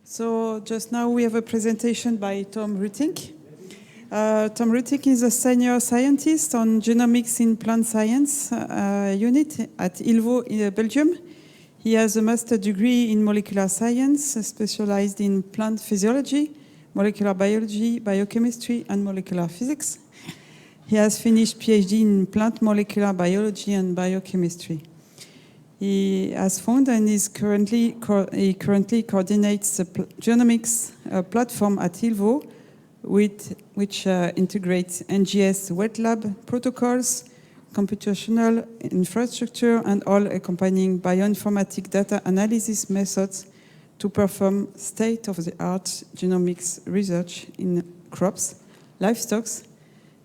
So just now we have a presentation by Tom Ruttink. Tom Ruttink is a senior scientist on genomics in plant science unit at ILVO in Belgium. He has a master's degree in molecular science, specialized in plant physiology, molecular biology, biochemistry, and molecular physics. He has finished PhD in plant molecular biology and biochemistry. He has founded and he currently coordinates the genomics platform at ILVO, which integrates NGS wet lab protocols, computational infrastructure, and all accompanying bioinformatic data analysis methods to perform state-of-the-art genomics research in crops, livestock,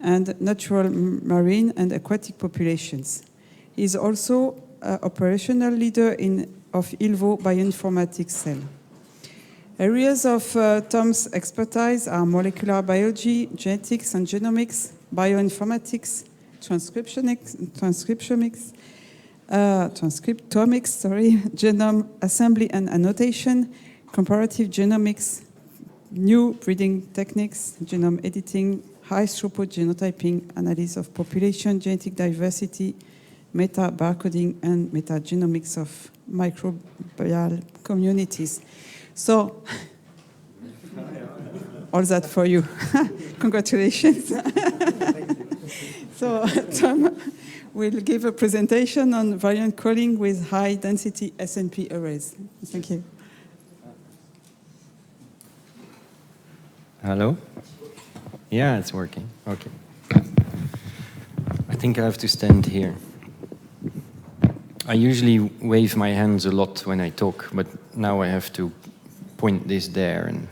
and natural marine and aquatic populations. He is also operational leader of ILVO bioinformatics cell. Areas of Tom's expertise are molecular biology, genetics and genomics, bioinformatics, transcriptomics, genome assembly and annotation, comparative genomics, new breeding techniques, genome editing, high-throughput genotyping, analysis of population, genetic diversity, meta-barcoding, and metagenomics of microbial communities. So, all that for you. Congratulations. So, Tom will give a presentation on variant calling with high-density SNP arrays. Thank you. Hello? Yeah, it's working. Okay. I think I have to stand here. I usually wave my hands a lot when I talk, but now I have to point this there, and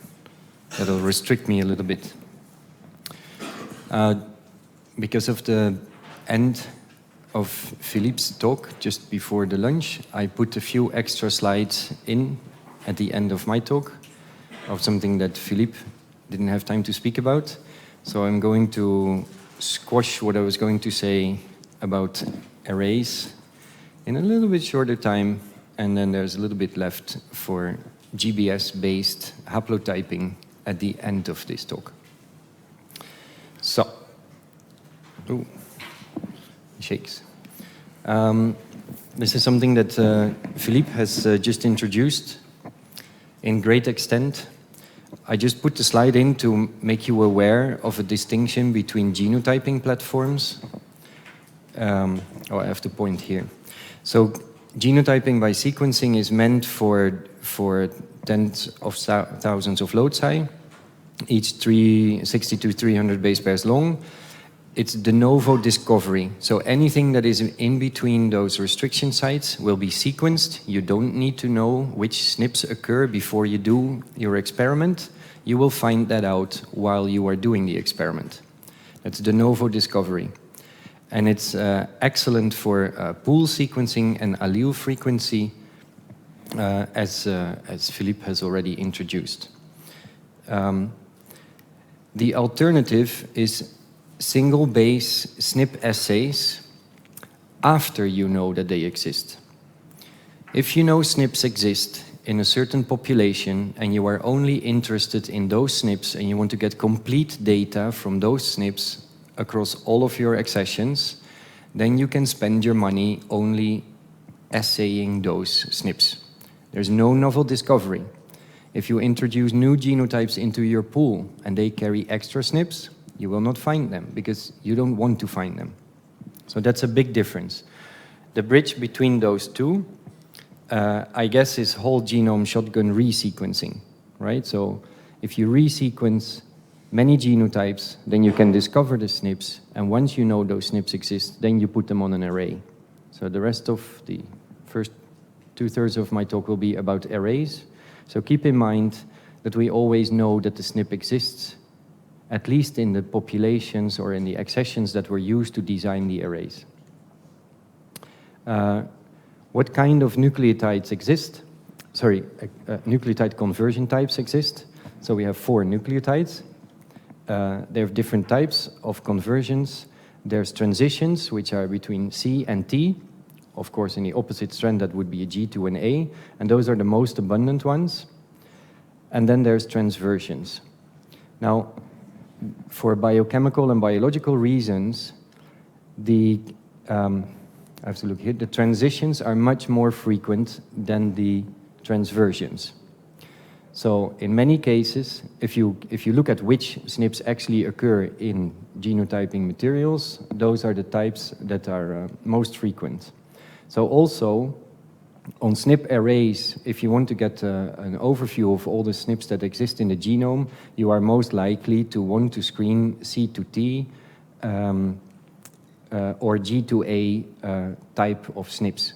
that'll restrict me a little bit. Because of the end of Philippe's talk, just before the lunch, I put a few extra slides in at the end of my talk of something that Philippe didn't have time to speak about. So I'm going to squash what I was going to say about arrays in a little bit shorter time, and then there's a little bit left for GBS-based haplotyping at the end of this talk. So, ooh, it shakes. This is something that Philippe has just introduced in great extent. I just put the slide in to make you aware of a distinction between genotyping platforms. I have to point here. So genotyping by sequencing is meant for tens of thousands of loci, each 360 to 300 base pairs long. It's de novo discovery. So anything that is in between those restriction sites will be sequenced. You don't need to know which SNPs occur before you do your experiment. You will find that out while you are doing the experiment. That's de novo discovery. And it's excellent for pool sequencing and allele frequency, as Philippe has already introduced. The alternative is single base SNP assays after you know that they exist. If you know SNPs exist in a certain population and you are only interested in those SNPs and you want to get complete data from those SNPs across all of your accessions, then you can spend your money only assaying those SNPs. There's no novel discovery. If you introduce new genotypes into your pool and they carry extra SNPs, you will not find them because you don't want to find them. So that's a big difference. The bridge between those two, I guess, is whole genome shotgun resequencing, right? So if you resequence many genotypes, then you can discover the SNPs, and once you know those SNPs exist, then you put them on an array. So the rest of the first 2/3 of my talk will be about arrays. So keep in mind that we always know that the SNP exists, at least in the populations or in the accessions that were used to design the arrays. What kind of nucleotides exist? Nucleotide conversion types exist. So we have 4 nucleotides. They have different types of conversions. There's transitions, which are between C and T. Of course, in the opposite strand, that would be a G to an A, and those are the most abundant ones. and then there's transversions. Now, for biochemical and biological reasons, I have to look here, the transitions are much more frequent than the transversions. So in many cases, if you look at which SNPs actually occur in genotyping materials, those are the types that are most frequent. So also, on SNP arrays, if you want to get an overview of all the SNPs that exist in the genome, you are most likely to want to screen C to T or G to A type of SNPs,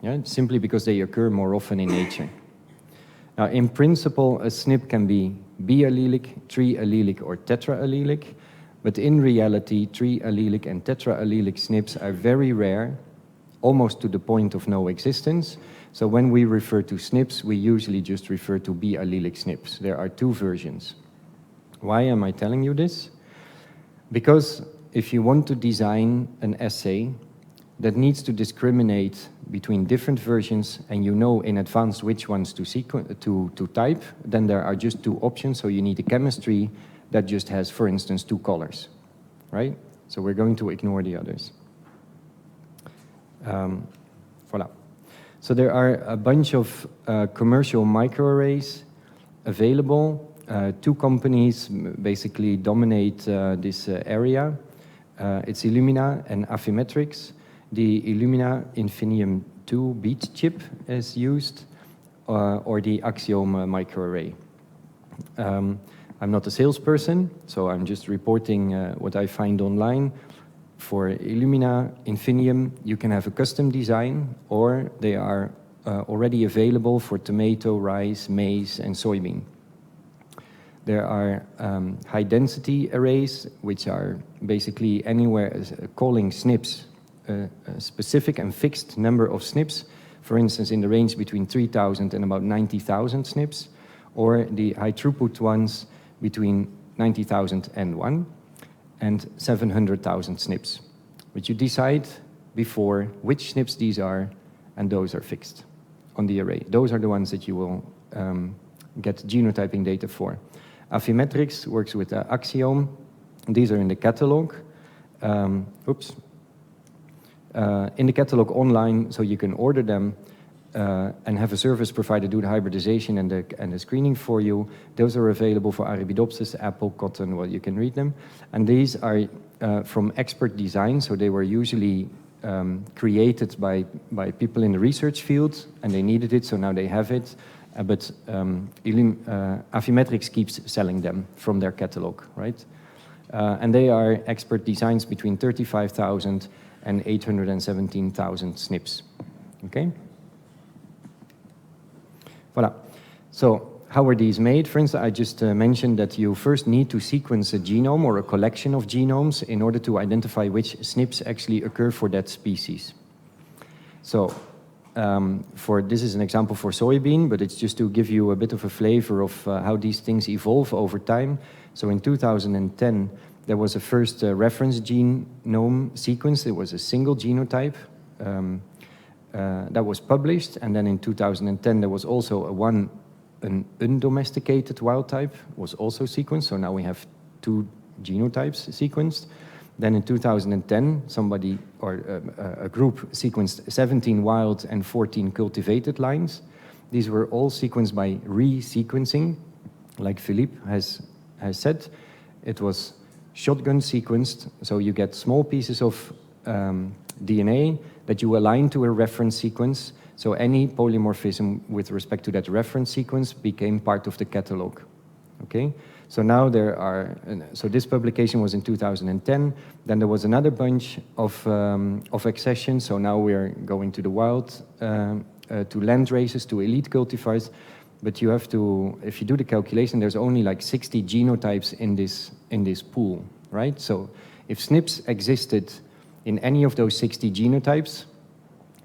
yeah? Simply because they occur more often in nature. Now, in principle, a SNP can be biallelic, triallelic, or tetraallelic, but in reality, triallelic and tetraallelic SNPs are very rare, almost to the point of no existence. So when we refer to SNPs, we usually just refer to biallelic SNPs. There are two versions. Why am I telling you this? Because if you want to design an assay that needs to discriminate between different versions and you know in advance which ones to type, then there are just two options. So you need a chemistry that just has, for instance, two colors, right? So we're going to ignore the others. Voilà. So there are a bunch of commercial microarrays available. Two companies basically dominate this area. It's Illumina and Affymetrix. The Illumina Infinium 2 bead chip is used, or the Axiom microarray. I'm not a salesperson, so I'm just reporting what I find online. For Illumina Infinium, you can have a custom design, or they are already available for tomato, rice, maize, and soybean. There are high-density arrays, which are basically anywhere calling SNPs, a specific and fixed number of SNPs, for instance, in the range between 3,000 and about 90,000 SNPs, or the high-throughput ones between 90,000 and 1 and 700,000 SNPs. But you decide before which SNPs these are, and those are fixed on the array. Those are the ones that you will get genotyping data for. Affymetrix works with Axiom. These are in the catalog. In the catalog online, so you can order them and have a service provider do the hybridization and the screening for you. Those are available for Arabidopsis, apple, cotton, well, you can read them. And these are from expert design, so they were usually created by people in the research field, and they needed it, so now they have it. But Affymetrix keeps selling them from their catalog, right? And they are expert designs between 35,000 and 817,000 SNPs, okay? Voilà. So how are these made? For instance, I just mentioned that you first need to sequence a genome or a collection of genomes in order to identify which SNPs actually occur for that species. So this is an example for soybean, but it's just to give you a bit of a flavor of how these things evolve over time. So in 2010, there was a first reference genome sequence. It was a single genotype that was published, and then in 2010 there was also an undomesticated wild type was also sequenced. So now we have two genotypes sequenced. Then in 2010, somebody or a group sequenced 17 wild and 14 cultivated lines. These were all sequenced by resequencing, like Philippe has said. It was shotgun sequenced, so you get small pieces of DNA that you align to a reference sequence. So any polymorphism with respect to that reference sequence became part of the catalog. Okay. So now there are, so this publication was in 2010, then there was another bunch of accessions, so now we're going to the wild, to land races, to elite cultivars, but you have to, if you do the calculation, there's only like 60 genotypes in this pool, right? So if SNPs existed in any of those 60 genotypes,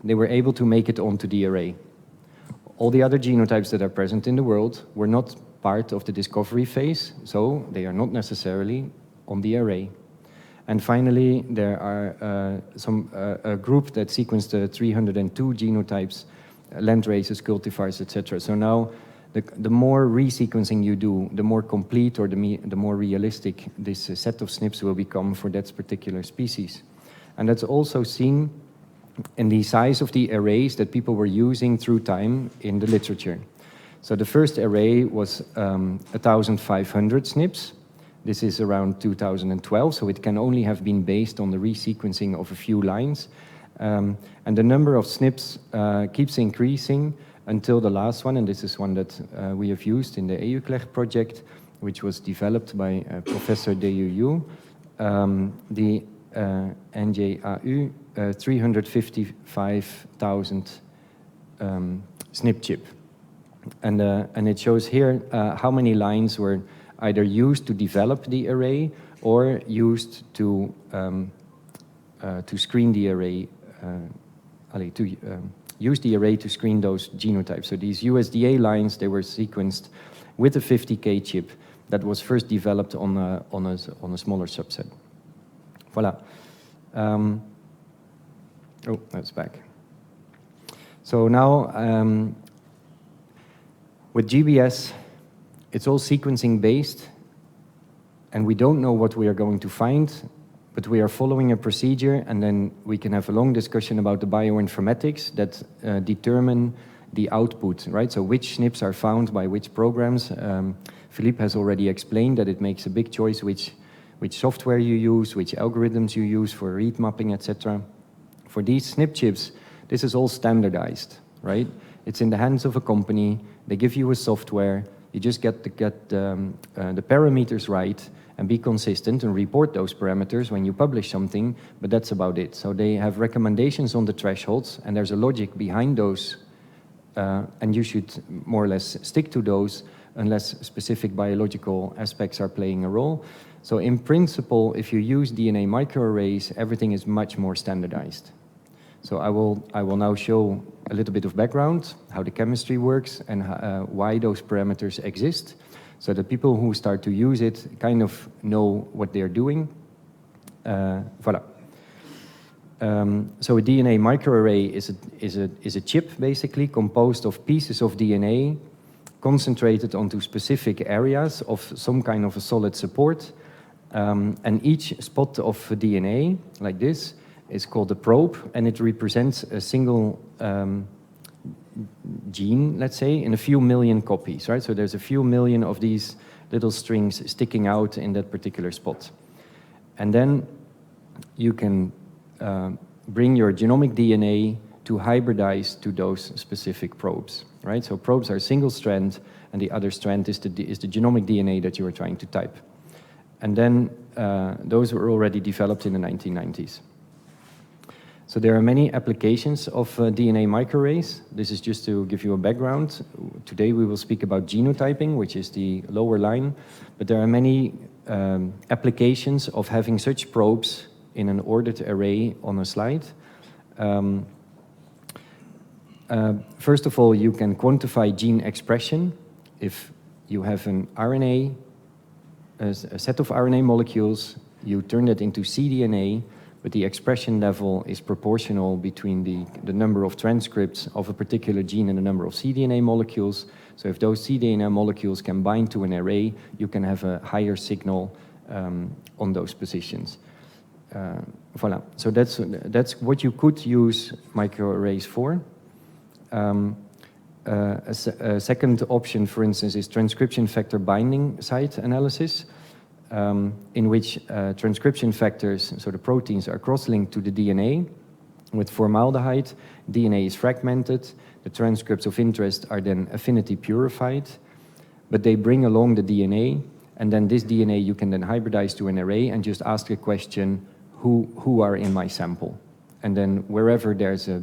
they were able to make it onto the array. All the other genotypes that are present in the world were not part of the discovery phase, so they are not necessarily on the array. And finally, there are a group that sequenced 302 genotypes, land races, cultivars, etc. So now the more resequencing you do, the more complete or the more realistic this set of SNPs will become for that particular species. And that's also seen in the size of the arrays that people were using through time in the literature. So the first array was 1,500 SNPs. This is around 2012, so it can only have been based on the resequencing of a few lines. And the number of SNPs keeps increasing until the last one, and this is one that we have used in the EUCLER project, which was developed by Professor Deyuyu, the NJAU 355,000 SNP chip. And it shows here how many lines were either used to develop the array or used to screen the array, use the array to screen those genotypes. So these USDA lines, they were sequenced with a 50K chip that was first developed on a smaller subset. Voilà. Oh, that's back. So now, with GBS, it's all sequencing based, and we don't know what we are going to find, but we are following a procedure, and then we can have a long discussion about the bioinformatics that determine the output, right? So which SNPs are found by which programs. Philippe has already explained that it makes a big choice which software you use, which algorithms you use for read mapping, etc. For these SNP chips, this is all standardized, right? It's in the hands of a company. They give you a software. You just get the parameters right and be consistent and report those parameters when you publish something, but that's about it. So they have recommendations on the thresholds, and there's a logic behind those, and you should more or less stick to those unless specific biological aspects are playing a role. So in principle, if you use DNA microarrays, everything is much more standardized. So I will now show a little bit of background, how the chemistry works, and why those parameters exist, so that people who start to use it kind of know what they're doing. Voilà. So a DNA microarray is a chip, basically, composed of pieces of DNA concentrated onto specific areas of some kind of a solid support. And each spot of DNA, like this, is called a probe, and it represents a single gene, let's say, in a few million copies, right? So there's a few million of these little strings sticking out in that particular spot. And then you can bring your genomic DNA to hybridize to those specific probes, right? So probes are single strand, and the other strand is the genomic DNA that you are trying to type. And then those were already developed in the 1990s. So there are many applications of DNA microarrays. This is just to give you a background. Today we will speak about genotyping, which is the lower line, but there are many applications of having such probes in an ordered array on a slide. First of all, you can quantify gene expression. If you have an RNA, a set of RNA molecules, you turn that into cDNA, but the expression level is proportional between the number of transcripts of a particular gene and the number of cDNA molecules. So if those cDNA molecules can bind to an array, you can have a higher signal on those positions. Voilà. So that's what you could use microarrays for. A second option, for instance, is transcription factor binding site analysis, in which transcription factors, so the proteins, are cross-linked to the DNA with formaldehyde. DNA is fragmented. The transcripts of interest are then affinity purified, but they bring along the DNA, and then this DNA you can then hybridize to an array and just ask the question, who are in my sample? And then wherever there's a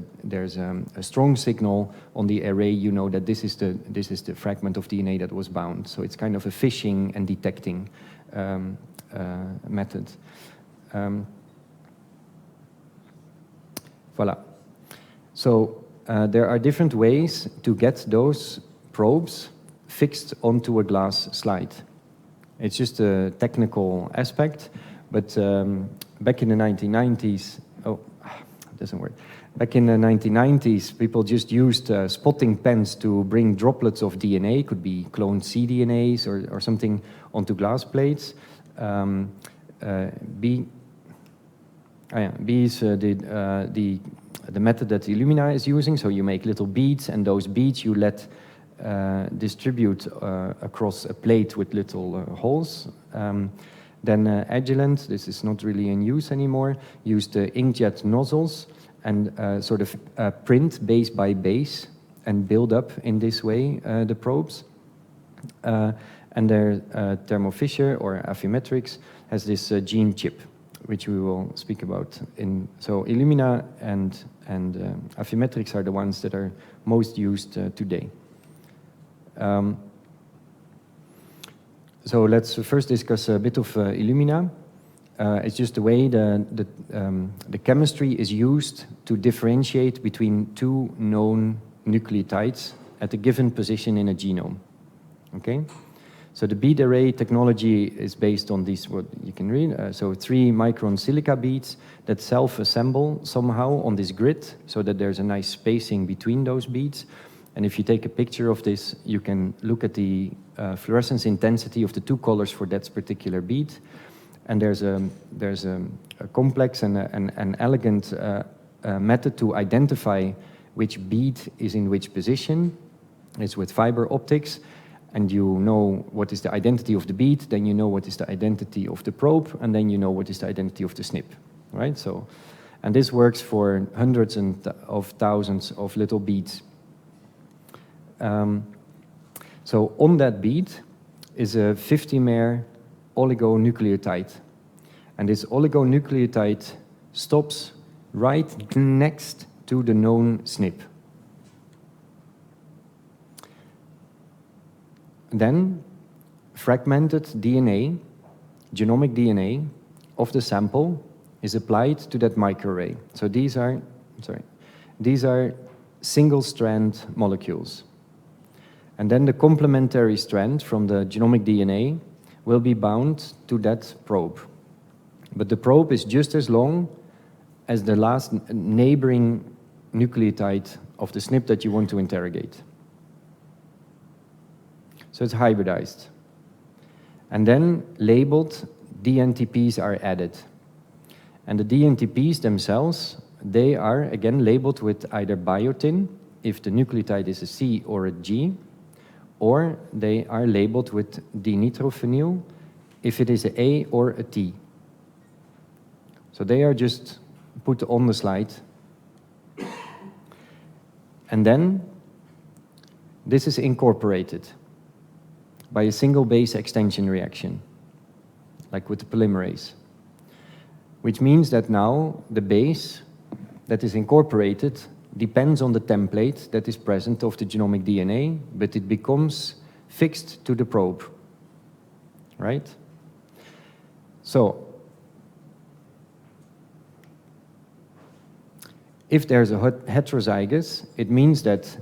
strong signal on the array, you know that this is the fragment of DNA that was bound. So it's kind of a fishing and detecting method. Voilà. So there are different ways to get those probes fixed onto a glass slide. It's just a technical aspect, but back in the 1990s, doesn't work. Back in the 1990s, people just used spotting pens to bring droplets of DNA, could be cloned cDNAs or something, onto glass plates. B is the method that Illumina is using. So you make little beads, and those beads you let distribute across a plate with little holes. Then Agilent, this is not really in use anymore, used inkjet nozzles and sort of print base by base and build up in this way the probes. And their Thermo Fisher or Affymetrix has this gene chip, which we will speak about in. So Illumina and Affymetrix are the ones that are most used today. So let's first discuss a bit of Illumina. It's just the way the chemistry is used to differentiate between two known nucleotides at a given position in a genome. Okay? So the bead array technology is based on these, what you can read, so 3-micron silica beads that self-assemble somehow on this grid so that there's a nice spacing between those beads. And if you take a picture of this, you can look at the fluorescence intensity of the two colors for that particular bead. And there's a complex and an elegant method to identify which bead is in which position. It's with fiber optics. And you know what is the identity of the bead, then you know what is the identity of the probe, and then you know what is the identity of the SNP, right? So, and this works for hundreds of thousands of little beads. So on that bead is a 50-mer oligonucleotide. And this oligonucleotide stops right next to the known SNP. Then fragmented DNA, genomic DNA, of the sample is applied to that microarray. So these are single-strand molecules. And then the complementary strand from the genomic DNA will be bound to that probe. But the probe is just as long as the last neighboring nucleotide of the SNP that you want to interrogate. So it's hybridized. And then labeled dNTPs are added. And the dNTPs themselves, they are again labeled with either biotin, if the nucleotide is a C or a G, or they are labeled with dinitrophenyl, if it is an A or a T. So they are just put on the slide. And then this is incorporated by a single base extension reaction, like with the polymerase. Which means that now the base that is incorporated depends on the template that is present of the genomic DNA, but it becomes fixed to the probe, right? So, if there's a heterozygous, it means that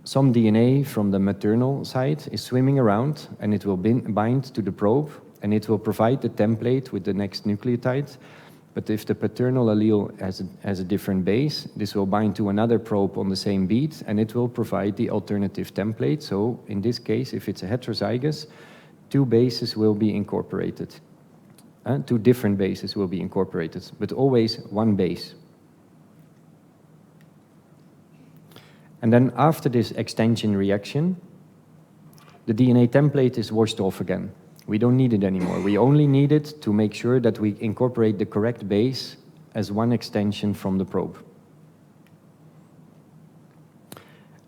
some DNA from the maternal side is swimming around, and it will bind to the probe, and it will provide the template with the next nucleotide. But if the paternal allele has a different base, this will bind to another probe on the same bead, and it will provide the alternative template. So in this case, if it's a heterozygous, two bases will be incorporated. Two different bases will be incorporated, but always one base. And then after this extension reaction, the DNA template is washed off again. We don't need it anymore. We only need it to make sure that we incorporate the correct base as one extension from the probe.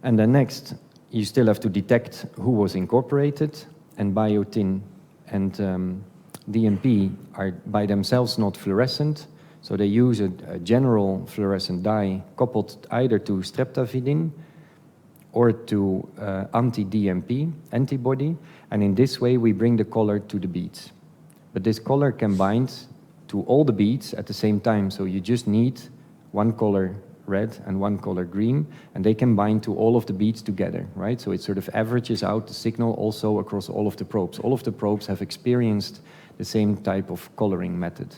And then next, you still have to detect who was incorporated, and biotin and DMP are by themselves not fluorescent, so they use a general fluorescent dye coupled either to streptavidin or to anti-DMP antibody, and in this way we bring the color to the beads. But this color can bind to all the beads at the same time, so you just need one color red and one color green, and they can bind to all of the beads together, right? So it sort of averages out the signal also across all of the probes. All of the probes have experienced the same type of coloring method.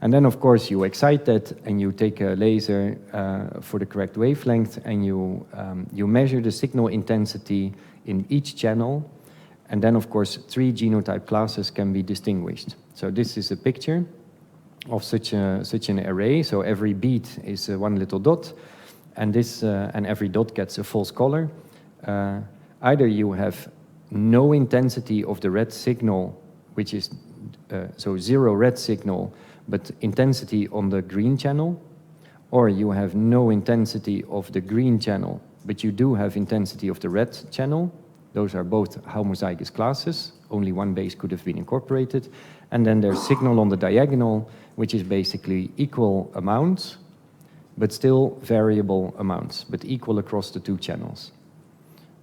And then, of course, you excite that, and you take a laser for the correct wavelength, and you measure the signal intensity in each channel. And then, of course, 3 genotype classes can be distinguished. So this is a picture of such an array. So every bead is one little dot, and every dot gets a false color. Either you have no intensity of the red signal, which is so 0 red signal, but intensity on the green channel, or you have no intensity of the green channel, but you do have intensity of the red channel. Those are both homozygous classes. Only one base could have been incorporated. And then there's signal on the diagonal, which is basically equal amounts, but still variable amounts, but equal across the 2 channels.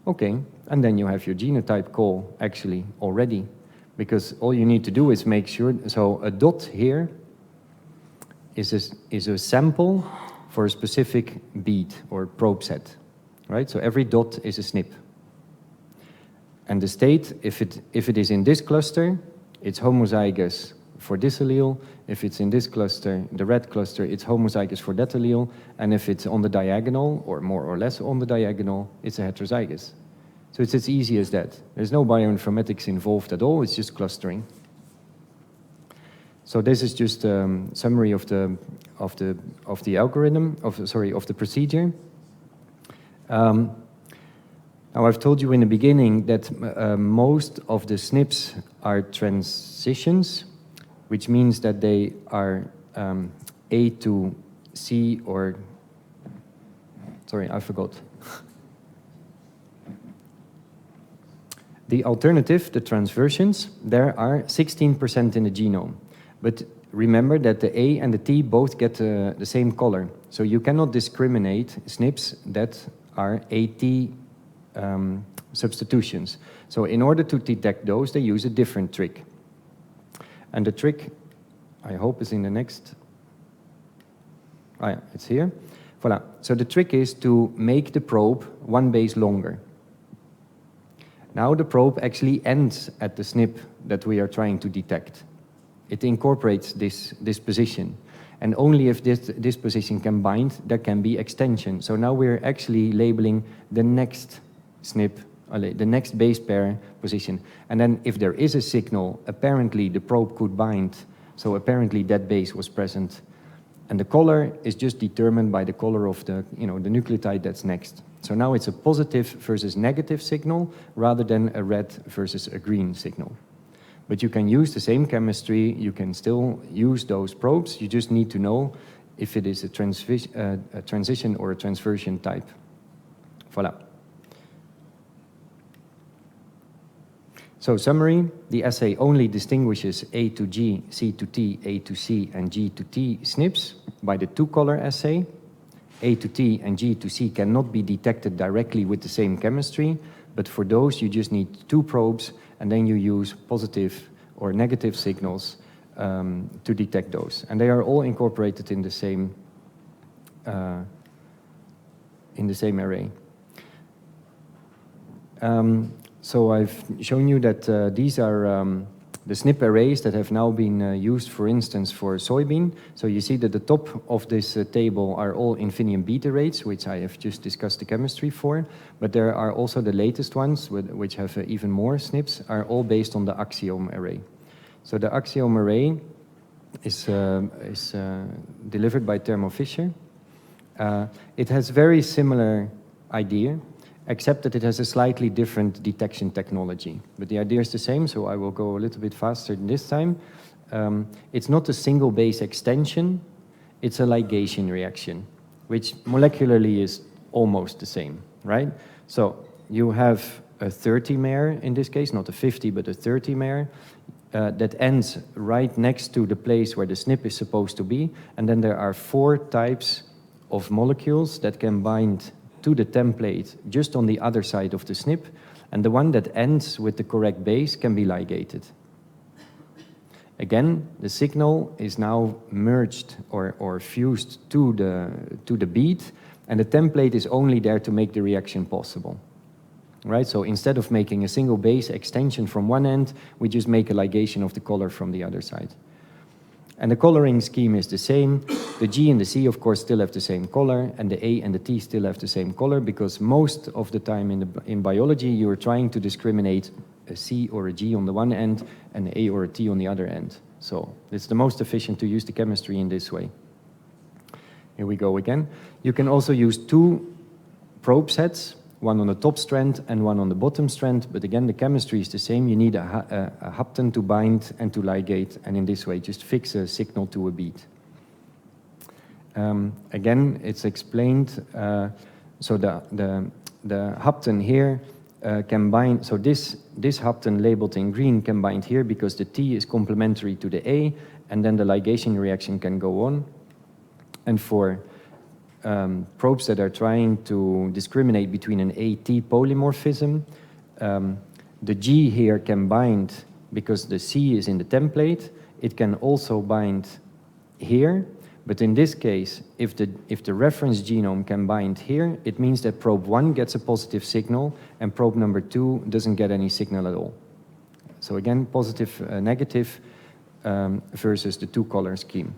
Okay, and then you have your genotype call actually already, because all you need to do is make sure, so a dot here is a sample for a specific bead or probe set, right? So every dot is a SNP. And the state, if it is in this cluster, it's homozygous for this allele. If it's in this cluster, the red cluster, it's homozygous for that allele. And if it's on the diagonal, or more or less on the diagonal, it's a heterozygous. So it's as easy as that. There's no bioinformatics involved at all, it's just clustering. So this is just a summary of the algorithm, of the procedure. Now I've told you in the beginning that most of the SNPs are transitions, which means that they are A to C or, sorry, I forgot. The alternative, the transversions, there are 16% in the genome. But remember that the A and the T both get the same color. So you cannot discriminate SNPs that are AT substitutions. So in order to detect those, they use a different trick. And the trick, I hope, is in the next. Oh yeah, it's here. Voilà. So the trick is to make the probe 1 base longer. Now the probe actually ends at the SNP that we are trying to detect. It incorporates this position. And only if this position can bind, there can be extension. So now we're actually labeling the next SNP, the next base pair position. And then if there is a signal, apparently the probe could bind. So apparently that base was present. And the color is just determined by the color of the nucleotide that's next. So now it's a positive versus negative signal rather than a red versus a green signal. But you can use the same chemistry, you can still use those probes, you just need to know if it is a transition or a transversion type. Voilà. So summary, the assay only distinguishes A to G, C to T, A to C, and G to T SNPs by the 2-color assay. A to T and G to C cannot be detected directly with the same chemistry, but for those you just need 2 probes, and then you use positive or negative signals to detect those. And they are all incorporated in the same array. So I've shown you that these are the SNP arrays that have now been used, for instance, for soybean. So you see that the top of this table are all Infinium beta rates, which I have just discussed the chemistry for. But there are also the latest ones, which have even more SNPs, are all based on the axiom array. So the axiom array is delivered by Thermo Fisher. It has very similar idea, except that it has a slightly different detection technology. But the idea is the same, so I will go a little bit faster this time. It's not a single base extension, it's a ligation reaction, which molecularly is almost the same, right? So you have a 30-mer in this case, not a 50, but a 30-mer, that ends right next to the place where the SNP is supposed to be, and then there are 4 types of molecules that can bind to the template just on the other side of the SNP, and the one that ends with the correct base can be ligated. Again, the signal is now merged or fused to the bead, and the template is only there to make the reaction possible. Right? So instead of making a single base extension from one end, we just make a ligation of the color from the other side. And the coloring scheme is the same. The G and the C, of course, still have the same color, and the A and the T still have the same color, because most of the time in biology, you are trying to discriminate a C or a G on the one end and an A or a T on the other end. So it's the most efficient to use the chemistry in this way. Here we go again. You can also use 2 probe sets, one on the top strand and one on the bottom strand, but again, the chemistry is the same. You need a hapten to bind and to ligate, and in this way, just fix a signal to a bead. Again, it's explained, so the hapten here can bind, so this hapten labeled in green can bind here because the T is complementary to the A, and then the ligation reaction can go on. And for probes that are trying to discriminate between an A-T polymorphism, the G here can bind because the C is in the template. It can also bind here, but in this case, if the reference genome can bind here, it means that probe 1 gets a positive signal and probe number 2 doesn't get any signal at all. So again, positive, negative versus the 2-color scheme.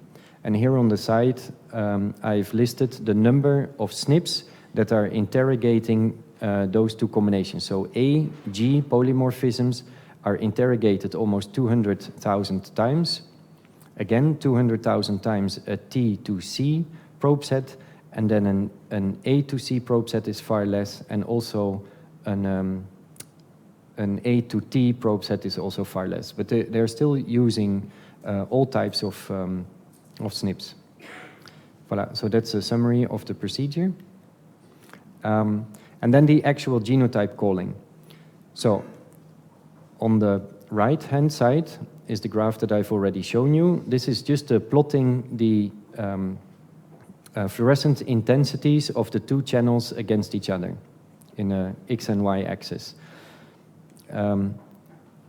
And here on the side, I've listed the number of SNPs that are interrogating those 2 combinations. So A, G polymorphisms are interrogated almost 200,000 times. Again, 200,000 times a T to C probe set, and then an A to C probe set is far less, and also an A to T probe set is also far less. But they're still using all types of SNPs. Voilà, so that's a summary of the procedure. And then the actual genotype calling. So on the right-hand side is the graph that I've already shown you. This is just plotting the fluorescent intensities of the 2 channels against each other in a X and Y axis.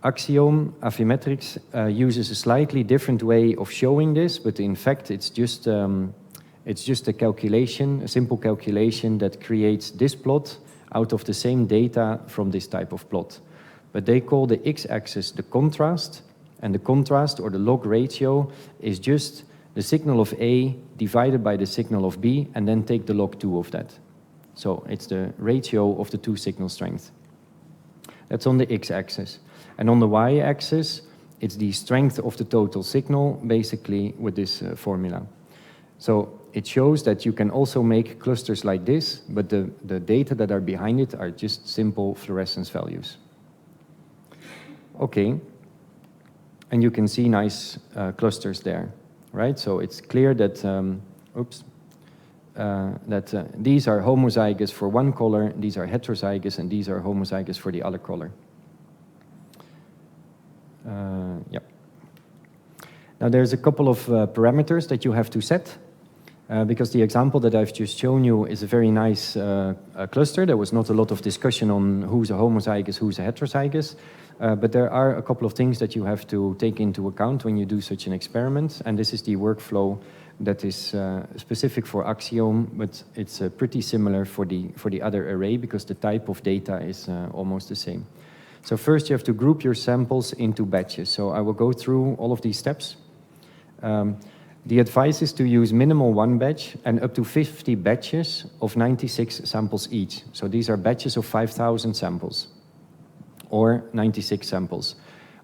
Axiom Affymetrix uses a slightly different way of showing this, but in fact it's just a calculation, a simple calculation that creates this plot out of the same data from this type of plot. But they call the x-axis the contrast, and the contrast or the log ratio is just the signal of A divided by the signal of B, and then take the log 2 of that. So it's the ratio of the 2 signal strengths. That's on the x-axis. And on the y-axis, it's the strength of the total signal, basically with this formula. So it shows that you can also make clusters like this, but the data that are behind it are just simple fluorescence values. Okay, and you can see nice clusters there, right? So it's clear that, these are homozygous for one color, these are heterozygous, and these are homozygous for the other color. Yeah. Now there's a couple of parameters that you have to set, because the example that I've just shown you is a very nice cluster. There was not a lot of discussion on who's a homozygous, who's a heterozygous, but there are a couple of things that you have to take into account when you do such an experiment, and this is the workflow that is specific for Axiom, but it's pretty similar for the other array, because the type of data is almost the same. So first you have to group your samples into batches. So I will go through all of these steps. The advice is to use minimal 1 batch and up to 50 batches of 96 samples each. So these are batches of 5,000 samples or 96 samples.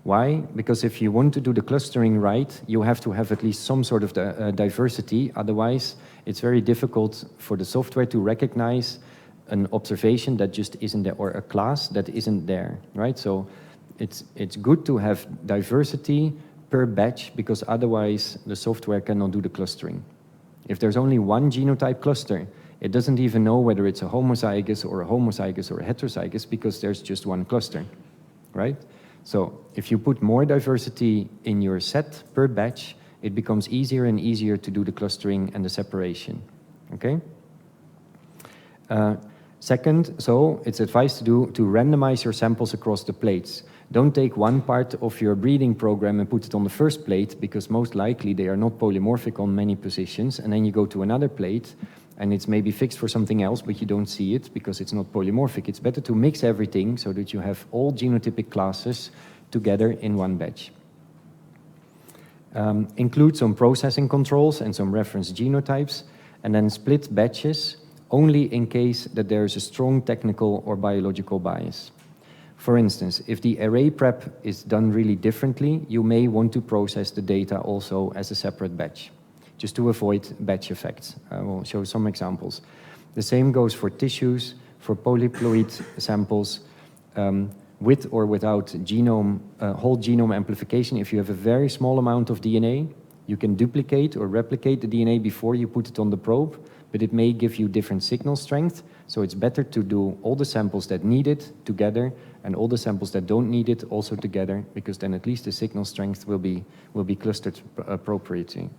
Why? Because if you want to do the clustering right, you have to have at least some sort of diversity. Otherwise, it's very difficult for the software to recognize an observation that just isn't there, or a class that isn't there, right? So it's good to have diversity per batch, because otherwise the software cannot do the clustering. If there's only one genotype cluster, it doesn't even know whether it's a homozygous or a heterozygous, because there's just one cluster, right? So if you put more diversity in your set per batch, it becomes easier and easier to do the clustering and the separation, okay? Second, so it's advised to randomize your samples across the plates. Don't take one part of your breeding program and put it on the first plate, because most likely they are not polymorphic on many positions, and then you go to another plate and it's maybe fixed for something else, but you don't see it because it's not polymorphic. It's better to mix everything so that you have all genotypic classes together in one batch. include some processing controls and some reference genotypes, and then split batches only in case that there is a strong technical or biological bias. For instance, if the array prep is done really differently, you may want to process the data also as a separate batch, just to avoid batch effects. I will show some examples. The same goes for tissues, for polyploid samples, with or without whole genome amplification. If you have a very small amount of DNA, you can duplicate or replicate the DNA before you put it on the probe, but it may give you different signal strength. So it's better to do all the samples that need it together and all the samples that don't need it also together, because then at least the signal strength will be clustered appropriately.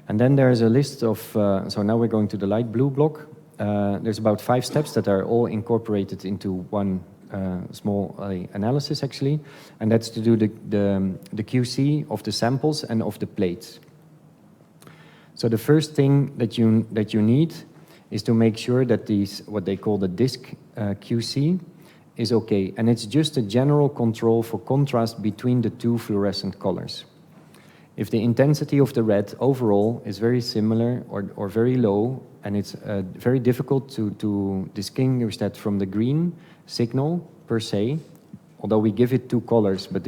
And then there's a list of, so now we're going to the light blue block. There's about 5 steps that are all incorporated into one small analysis actually, and that's to do the QC of the samples and of the plates. So the first thing that you need is to make sure that these, what they call the disk QC, is okay, and it's just a general control for contrast between the 2 fluorescent colors. If the intensity of the red overall is very similar or very low, and it's very difficult to distinguish that from the green signal per se, although we give it 2 colors, but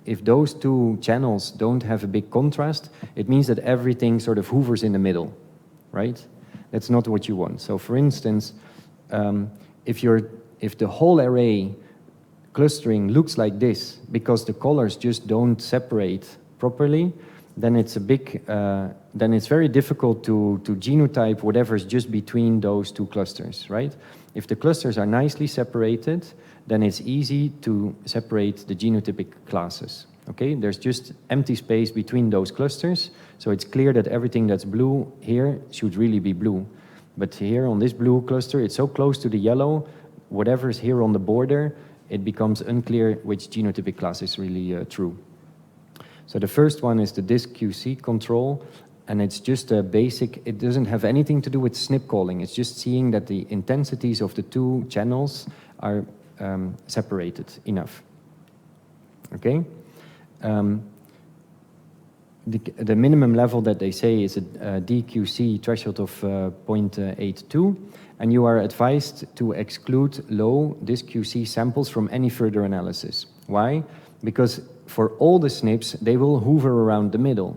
if those 2 channels don't have a big contrast, it means that everything sort of hovers in the middle, right? That's not what you want. So for instance, if the whole array clustering looks like this because the colors just don't separate properly, then it's then it's very difficult to genotype whatever is just between those 2 clusters, right? If the clusters are nicely separated, then it's easy to separate the genotypic classes. Okay, there's just empty space between those clusters, so it's clear that everything that's blue here should really be blue. But here on this blue cluster, it's so close to the yellow, whatever is here on the border, it becomes unclear which genotypic class is really true. So the first one is the disk QC control, and it's just a basic, it doesn't have anything to do with SNP calling, it's just seeing that the intensities of the 2 channels are separated enough. Okay? The minimum level that they say is a DQC threshold of 0.82, and you are advised to exclude low disk QC samples from any further analysis. Why? Because for all the SNPs, they will hover around the middle,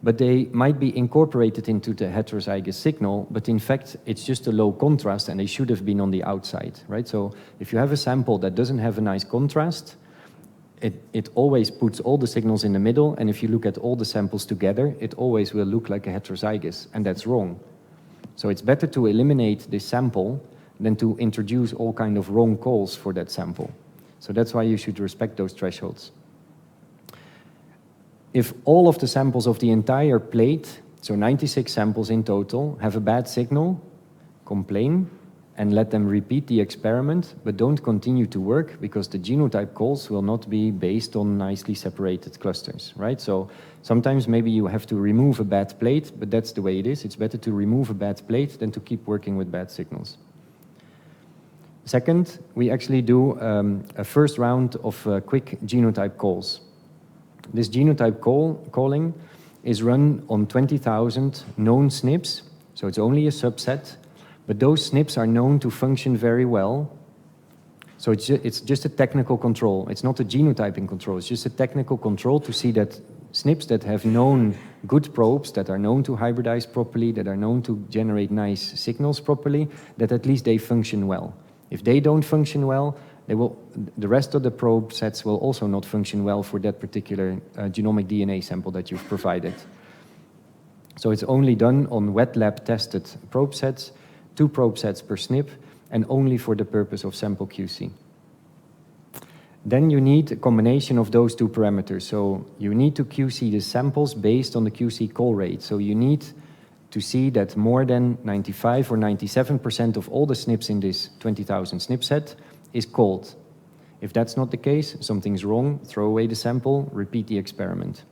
but they might be incorporated into the heterozygous signal, but in fact, it's just a low contrast and they should have been on the outside, right? So if you have a sample that doesn't have a nice contrast, it always puts all the signals in the middle, and if you look at all the samples together, it always will look like a heterozygous, and that's wrong. So it's better to eliminate this sample than to introduce all kind of wrong calls for that sample. So that's why you should respect those thresholds. If all of the samples of the entire plate, so 96 samples in total, have a bad signal, complain and let them repeat the experiment, but don't continue to work because the genotype calls will not be based on nicely separated clusters, right? So sometimes maybe you have to remove a bad plate, but that's the way it is. It's better to remove a bad plate than to keep working with bad signals. Second, we actually do a first round of quick genotype calls. This genotype calling is run on 20,000 known SNPs, so it's only a subset, but those SNPs are known to function very well. So it's just a technical control. It's not a genotyping control, it's just a technical control to see that SNPs that have known good probes, that are known to hybridize properly, that are known to generate nice signals properly, that at least they function well. If they don't function well, the rest of the probe sets will also not function well for that particular genomic DNA sample that you've provided. So it's only done on wet lab tested probe sets, 2 probe sets per SNP, and only for the purpose of sample QC. Then you need a combination of those 2 parameters. So you need to QC the samples based on the QC call rate. So you need to see that more than 95 or 97% of all the SNPs in this 20,000 SNP set is called. If that's not the case, something's wrong, throw away the sample, repeat the experiment.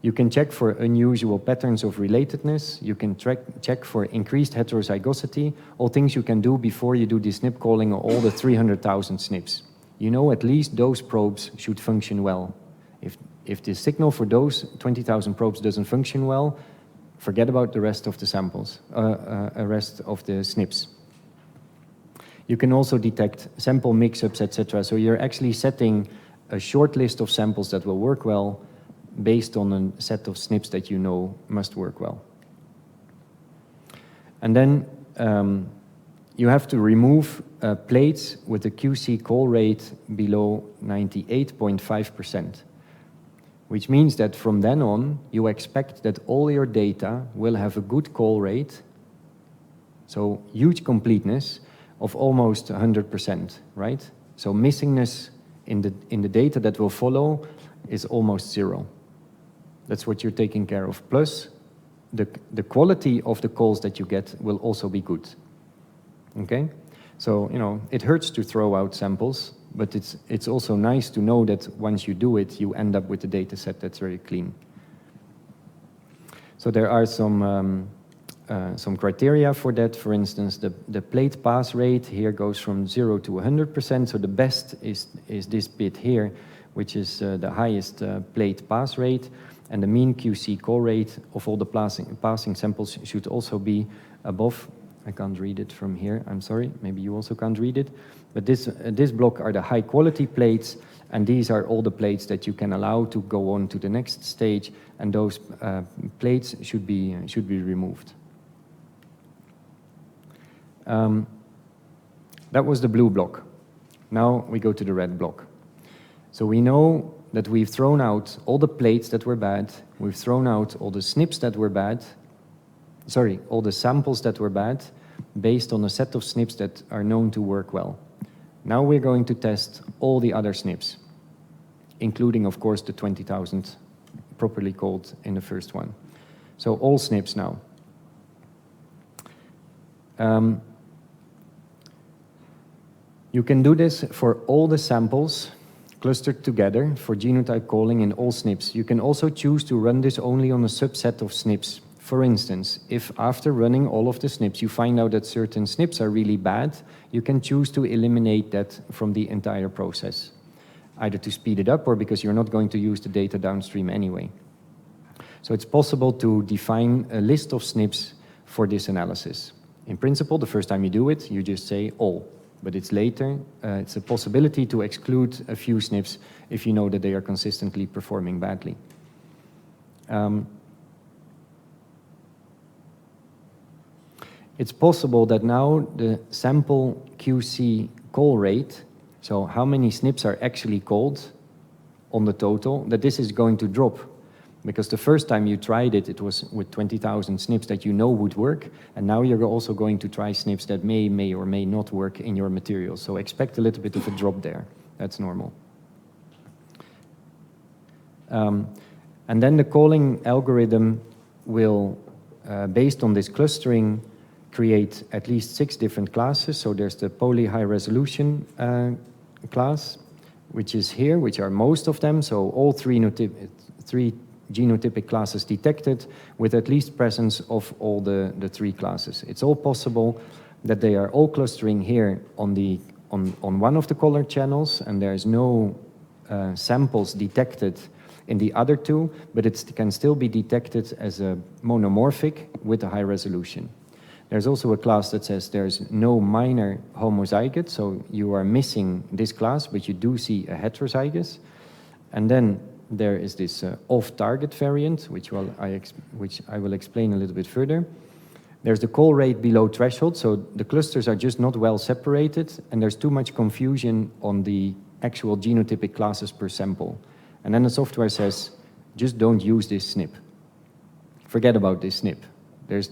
You can check for unusual patterns of relatedness, you can check for increased heterozygosity, all things you can do before you do the SNP calling on all the 300,000 SNPs. You know at least those probes should function well. If the signal for those 20,000 probes doesn't function well, forget about the rest of the samples, rest of the SNPs. You can also detect sample mix-ups, etc. So you're actually setting a short list of samples that will work well based on a set of SNPs that you know must work well. And then you have to remove plates with a QC call rate below 98.5%, which means that from then on, you expect that all your data will have a good call rate, so huge completeness of almost 100%, right? So missingness in the data that will follow is almost zero. That's what you're taking care of. Plus, the quality of the calls that you get will also be good. Okay? So, you know, it hurts to throw out samples, but it's also nice to know that once you do it, you end up with a data set that's very clean. So there are some criteria for that. For instance, the plate pass rate here goes from 0 to 100%. So the best is this bit here, which is the highest plate pass rate. And the mean QC call rate of all the passing samples should also be above. I can't read it from here, I'm sorry, maybe you also can't read it. But this block are the high quality plates, and these are all the plates that you can allow to go on to the next stage, and those plates should be removed. That was the blue block. Now we go to the red block. So we know that we've thrown out all the plates that were bad, we've thrown out all the SNPs that were bad, sorry, all the samples that were bad, based on a set of SNPs that are known to work well. Now we're going to test all the other SNPs, including, of course, the 20,000 properly called in the first one. So all SNPs now. You can do this for all the samples clustered together for genotype calling in all SNPs. You can also choose to run this only on a subset of SNPs. For instance, if after running all of the SNPs you find out that certain SNPs are really bad, you can choose to eliminate that from the entire process, either to speed it up or because you're not going to use the data downstream anyway. So it's possible to define a list of SNPs for this analysis. In principle, the first time you do it, you just say all. But it's later, it's a possibility to exclude a few SNPs if you know that they are consistently performing badly. It's possible that now the sample QC call rate, so how many SNPs are actually called on the total, that this is going to drop. Because the first time you tried it, it was with 20,000 SNPs that you know would work, and now you're also going to try SNPs that may or may not work in your material. So expect a little bit of a drop there. That's normal. And then the calling algorithm will, based on this clustering, create at least 6 different classes. So there's the poly high resolution class, which is here, which are most of them. So all three genotypic classes detected with at least presence of all the 3 classes. It's all possible that they are all clustering here on one of the color channels, and there's no samples detected in the other 2, but it can still be detected as a monomorphic with a high resolution. There's also a class that says there's no minor homozygous, so you are missing this class, but you do see a heterozygous. And then there is this off-target variant, which I will explain a little bit further. There's the call rate below threshold, so the clusters are just not well separated, and there's too much confusion on the actual genotypic classes per sample. And then the software says, just don't use this SNP. Forget about this SNP. There's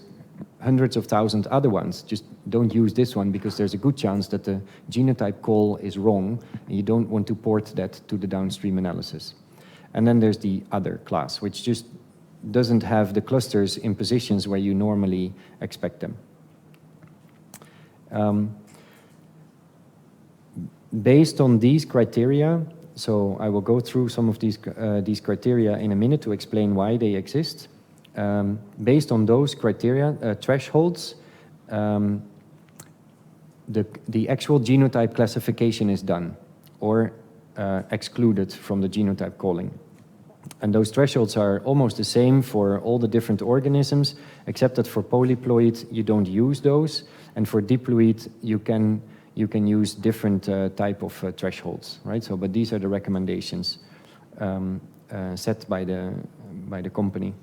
hundreds of thousands other ones. Just don't use this one because there's a good chance that the genotype call is wrong, and you don't want to port that to the downstream analysis. And then there's the other class, which just doesn't have the clusters in positions where you normally expect them. Based on these criteria, so I will go through some of these criteria in a minute to explain why they exist. Based on those criteria, thresholds, the actual genotype classification is done or excluded from the genotype calling. And those thresholds are almost the same for all the different organisms, except that for polyploid, you don't use those. And for diploid, you can use different type of thresholds, right? So, but these are the recommendations set by the company.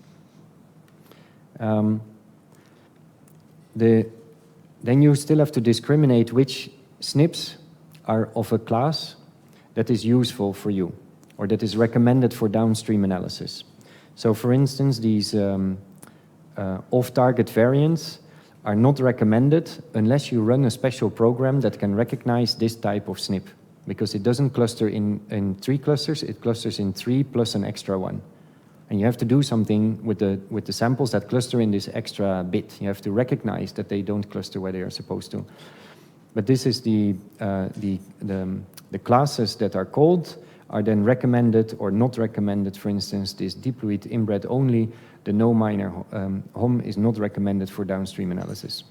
Then you still have to discriminate which SNPs are of a class that is useful for you, or that is recommended for downstream analysis. So for instance, these off-target variants are not recommended unless you run a special program that can recognize this type of SNP, because it doesn't cluster in 3 clusters, it clusters in 3 plus an extra one. And you have to do something with the samples that cluster in this extra bit. You have to recognize that they don't cluster where they are supposed to. But this is the classes that are called are then recommended or not recommended. For instance, this diploid inbred only, the no minor HOM is not recommended for downstream analysis.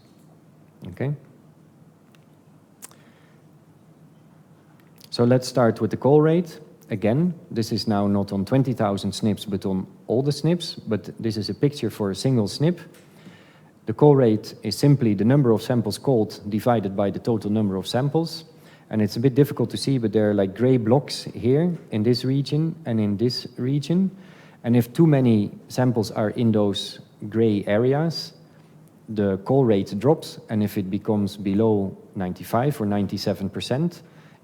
Okay? So let's start with the call rate. Again, this is now not on 20,000 SNPs, but on all the SNPs, but this is a picture for a single SNP. The call rate is simply the number of samples called divided by the total number of samples. And it's a bit difficult to see, but there are like gray blocks here in this region and in this region. And if too many samples are in those gray areas, the call rate drops. And if it becomes below 95 or 97%,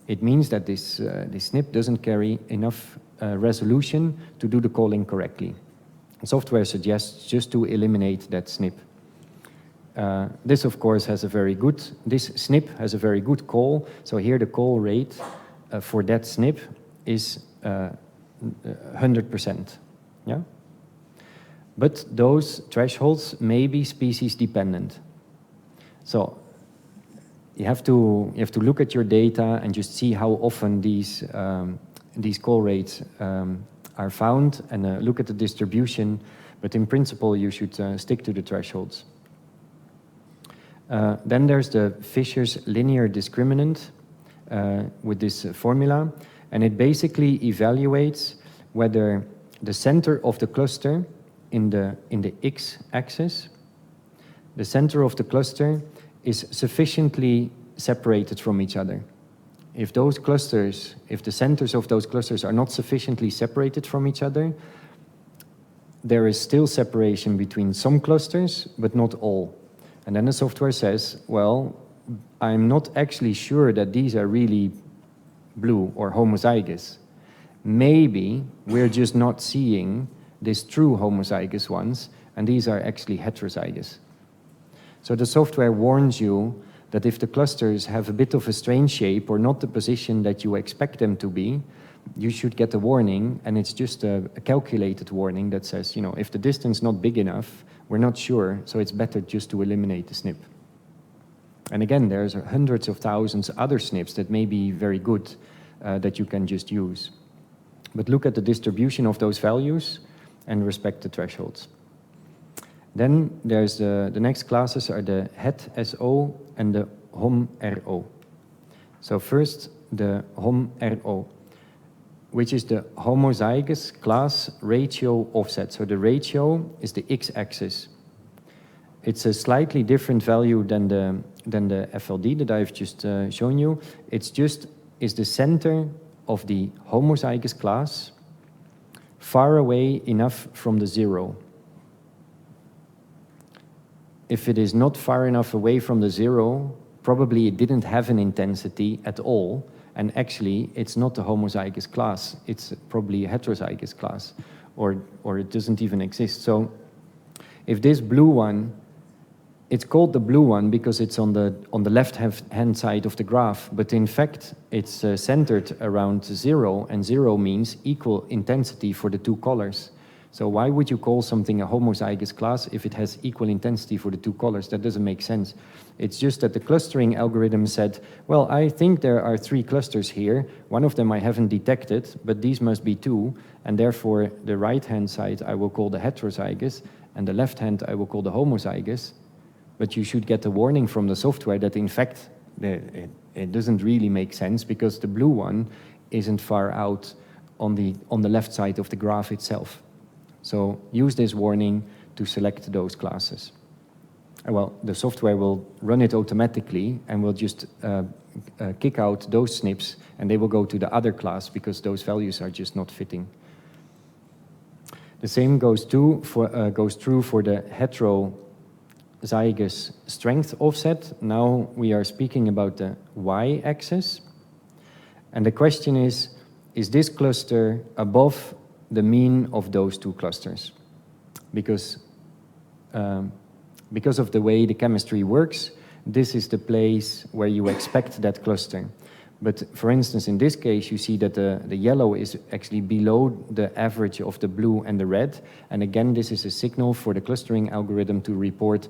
it means that this SNP doesn't carry enough resolution to do the calling correctly. Software suggests just to eliminate that SNP. This, of course, this SNP has a very good call. So here the call rate for that SNP is 100%. Yeah? But those thresholds may be species dependent. So you have to look at your data and just see how often these call rates are found and look at the distribution. But in principle, you should stick to the thresholds. Then there's the Fisher's linear discriminant with this formula, and it basically evaluates whether the center of the cluster in the x-axis, the center of the cluster is sufficiently separated from each other. If the centers of those clusters are not sufficiently separated from each other, there is still separation between some clusters, but not all. And then the software says, well, I'm not actually sure that these are really blue or homozygous. Maybe we're just not seeing these true homozygous ones, and these are actually heterozygous. So the software warns you that if the clusters have a bit of a strange shape or not the position that you expect them to be, you should get a warning, and it's just a calculated warning that says, if the distance is not big enough, we're not sure, so it's better just to eliminate the SNP. And again, there's hundreds of thousands other SNPs that may be very good that you can just use. But look at the distribution of those values and respect the thresholds. Then there's the next classes are the het-SO and the HOM-RO. So first, the HOM-RO, which is the homozygous class ratio offset. So the ratio is the x-axis. It's a slightly different value than the FLD that I've just shown you. It's the center of the homozygous class far away enough from the 0. If it is not far enough away from the 0, probably it didn't have an intensity at all, and actually it's not a homozygous class, it's probably a heterozygous class, or it doesn't even exist. So if this blue one, it's called the blue one because it's on the left-hand side of the graph, but in fact it's centered around 0, and 0 means equal intensity for the two colors. So why would you call something a homozygous class if it has equal intensity for the two colors? That doesn't make sense. It's just that the clustering algorithm said, well, I think there are 3 clusters here. One of them I haven't detected, but these must be 2, and therefore the right-hand side I will call the heterozygous, and the left-hand I will call the homozygous. But you should get a warning from the software that in fact it doesn't really make sense because the blue one isn't far out on the left side of the graph itself. So use this warning to select those classes. Well, the software will run it automatically and will just kick out those SNPs, and they will go to the other class because those values are just not fitting. The same goes true for the heterozygous strength offset. Now we are speaking about the y-axis. And the question is this cluster above the mean of those two clusters? Because of the way the chemistry works, this is the place where you expect that cluster. But for instance, in this case, you see that the yellow is actually below the average of the blue and the red. And again, this is a signal for the clustering algorithm to report,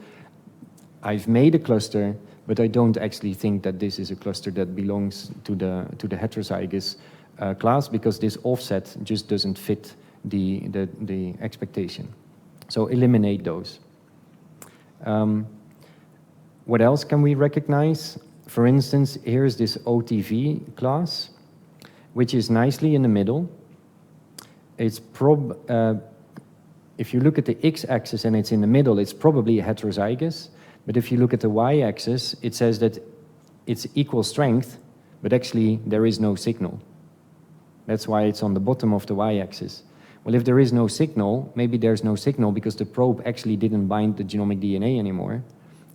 I've made a cluster, but I don't actually think that this is a cluster that belongs to the heterozygous class, because this offset just doesn't fit the expectation. So eliminate those. What else can we recognize? For instance, here's this OTV class, which is nicely in the middle. It's if you look at the x-axis and it's in the middle, it's probably heterozygous. But if you look at the y-axis, it says that it's equal strength, but actually there is no signal. That's why it's on the bottom of the y-axis. Well, if there is no signal, maybe there's no signal because the probe actually didn't bind the genomic DNA anymore.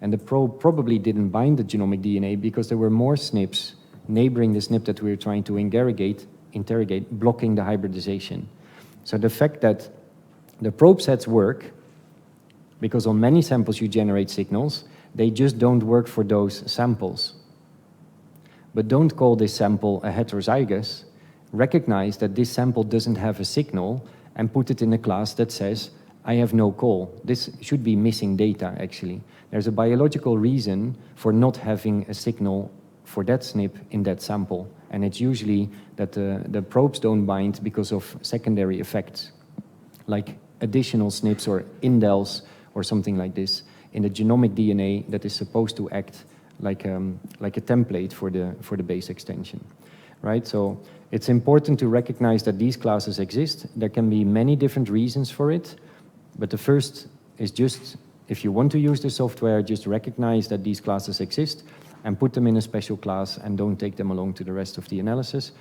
And the probe probably didn't bind the genomic DNA because there were more SNPs neighboring the SNP that we were trying to interrogate, blocking the hybridization. So the fact that the probe sets work, because on many samples you generate signals, they just don't work for those samples. But don't call this sample a heterozygous. Recognize that this sample doesn't have a signal and put it in a class that says, I have no call. This should be missing data, actually. There's a biological reason for not having a signal for that SNP in that sample. And it's usually that the probes don't bind because of secondary effects, like additional SNPs or indels or something like this in the genomic DNA that is supposed to act like a template for the base extension, right? So it's important to recognize that these classes exist. There can be many different reasons for it, but the first is just, if you want to use the software, just recognize that these classes exist and put them in a special class and don't take them along to the rest of the analysis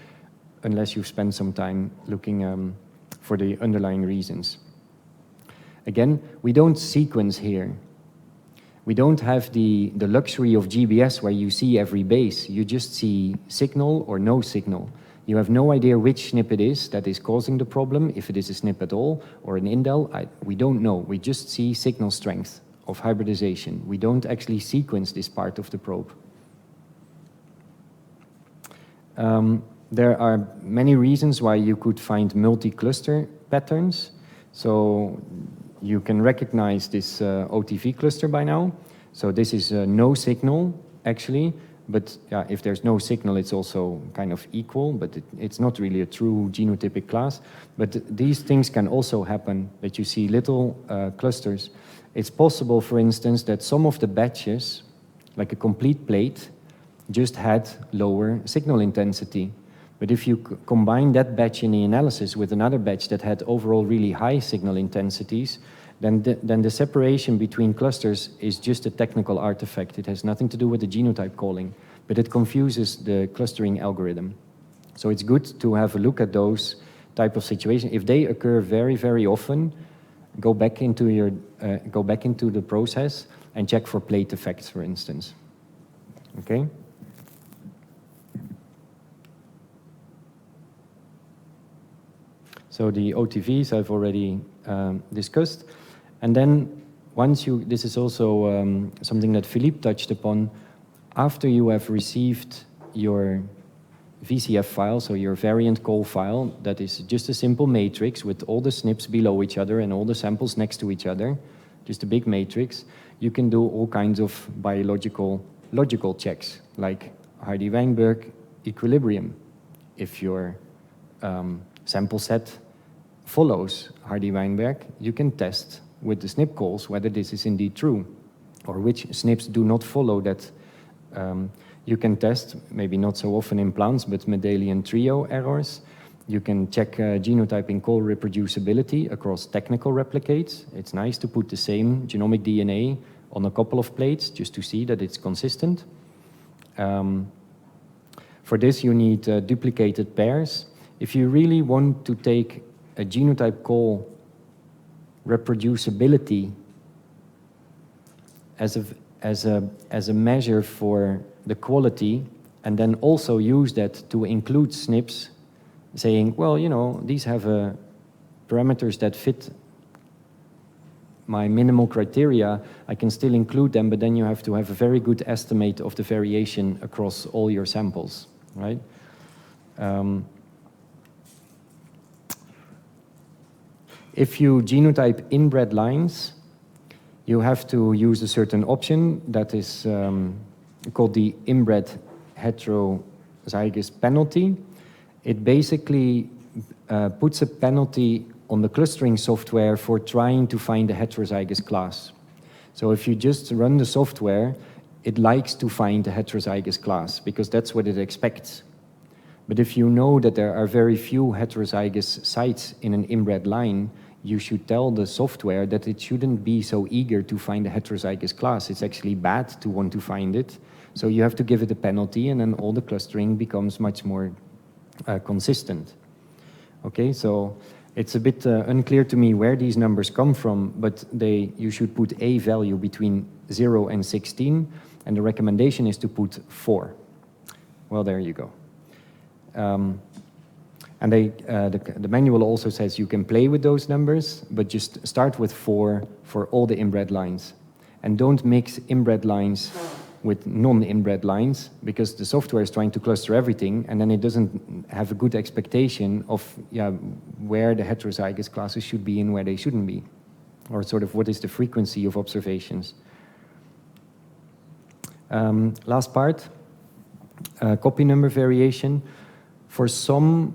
unless you've spent some time looking for the underlying reasons. Again, we don't sequence here. We don't have the luxury of GBS where you see every base. You just see signal or no signal. You have no idea which SNP it is that is causing the problem, if it is a SNP at all, or an indel. We don't know. We just see signal strength of hybridization. We don't actually sequence this part of the probe. There are many reasons why you could find multi-cluster patterns. So you can recognize this OTV cluster by now. So this is no signal, actually. But yeah, if there's no signal, it's also kind of equal, but it's not really a true genotypic class. But these things can also happen, that you see little clusters. It's possible, for instance, that some of the batches, like a complete plate, just had lower signal intensity. But if you combine that batch in the analysis with another batch that had overall really high signal intensities, then the separation between clusters is just a technical artifact. It has nothing to do with the genotype calling, but it confuses the clustering algorithm. So it's good to have a look at those type of situations. If they occur very, very often, go back into the process and check for plate effects, for instance. Okay? So the OTVs I've already discussed. And then once this is also something that Philippe touched upon, after you have received your VCF file, so your variant call file, that is just a simple matrix with all the SNPs below each other and all the samples next to each other, just a big matrix, you can do all kinds of biological logical checks, like Hardy-Weinberg equilibrium. If your sample set follows Hardy-Weinberg, you can test with the SNP calls whether this is indeed true, or which SNPs do not follow that. You can test, maybe not so often in plants, but Mendelian trio errors. You can check genotyping call reproducibility across technical replicates. It's nice to put the same genomic DNA on a couple of plates just to see that it's consistent. For this, you need duplicated pairs. If you really want to take a genotype call reproducibility as a measure for the quality, and then also use that to include SNPs, saying, well, you know, these have parameters that fit my minimal criteria, I can still include them, but then you have to have a very good estimate of the variation across all your samples, right? If you genotype inbred lines, you have to use a certain option that is called the inbred heterozygous penalty. It basically puts a penalty on the clustering software for trying to find a heterozygous class. So if you just run the software, it likes to find a heterozygous class because that's what it expects. But if you know that there are very few heterozygous sites in an inbred line, you should tell the software that it shouldn't be so eager to find a heterozygous class. It's actually bad to want to find it. So you have to give it a penalty, and then all the clustering becomes much more consistent. Okay, so it's a bit unclear to me where these numbers come from, but you should put a value between 0 and 16, and the recommendation is to put 4. Well, there you go. And the manual also says you can play with those numbers, but just start with 4 for all the inbred lines. And don't mix inbred lines with non-inbred lines, because the software is trying to cluster everything, and then it doesn't have a good expectation of where the heterozygous classes should be and where they shouldn't be, or sort of what is the frequency of observations. Last part, copy number variation. For some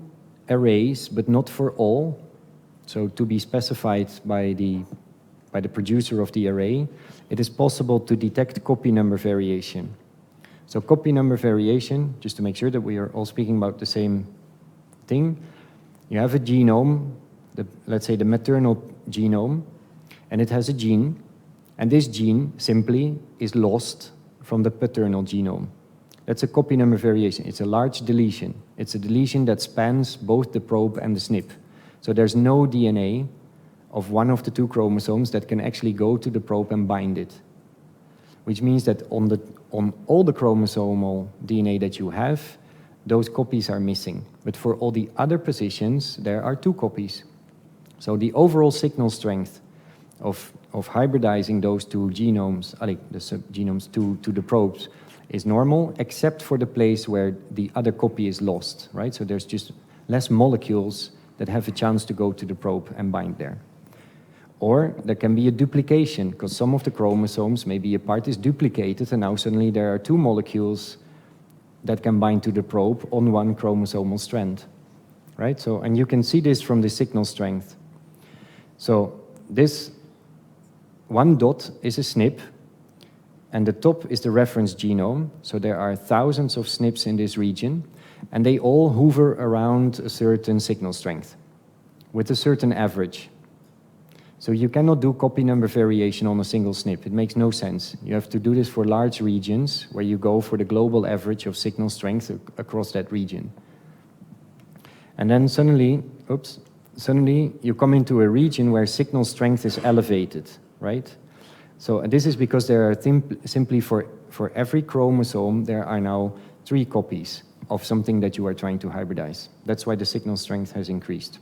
arrays, but not for all, so to be specified by the producer of the array, it is possible to detect copy number variation. So copy number variation, just to make sure that we are all speaking about the same thing, you have a genome, let's say the maternal genome, and it has a gene, and this gene simply is lost from the paternal genome. That's a copy number variation. It's a large deletion. It's a deletion that spans both the probe and the SNP. So there's no DNA of one of the 2 chromosomes that can actually go to the probe and bind it. Which means that on all the chromosomal DNA that you have, those copies are missing. But for all the other positions, there are 2 copies. So the overall signal strength of hybridizing those 2 genomes, the subgenomes to the probes, is normal, except for the place where the other copy is lost, right? So there's just less molecules that have a chance to go to the probe and bind there. Or there can be a duplication, because some of the chromosomes, maybe a part is duplicated, and now suddenly there are 2 molecules that can bind to the probe on one chromosomal strand, right? So, and you can see this from the signal strength. So this 1 dot is a SNP, and the top is the reference genome. So there are thousands of SNPs in this region, and they all hover around a certain signal strength with a certain average. So you cannot do copy number variation on a single SNP. It makes no sense. You have to do this for large regions where you go for the global average of signal strength across that region. And then suddenly you come into a region where signal strength is elevated, right? So and this is because there are simply for every chromosome, there are now 3 copies of something that you are trying to hybridize. That's why the signal strength has increased.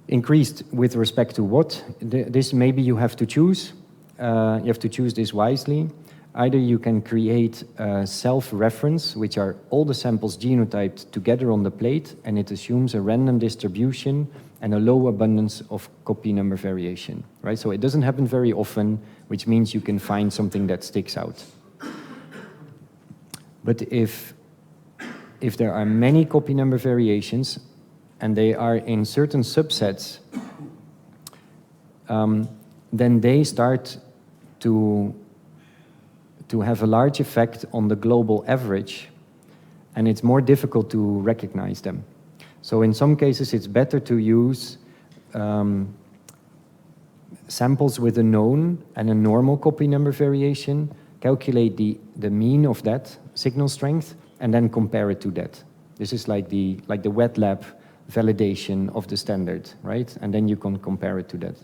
Increased with respect to what? This maybe you have to choose. You have to choose this wisely. Either you can create a self-reference, which are all the samples genotyped together on the plate, and it assumes a random distribution and a low abundance of copy number variation, right? So it doesn't happen very often, which means you can find something that sticks out. But if there are many copy number variations, and they are in certain subsets, then they start to to have a large effect on the global average, and it's more difficult to recognize them. So in some cases, it's better to use samples with a known and a normal copy number variation, calculate the mean of that signal strength, and then compare it to that. This is like the wet lab validation of the standard, right? And then you can compare it to that.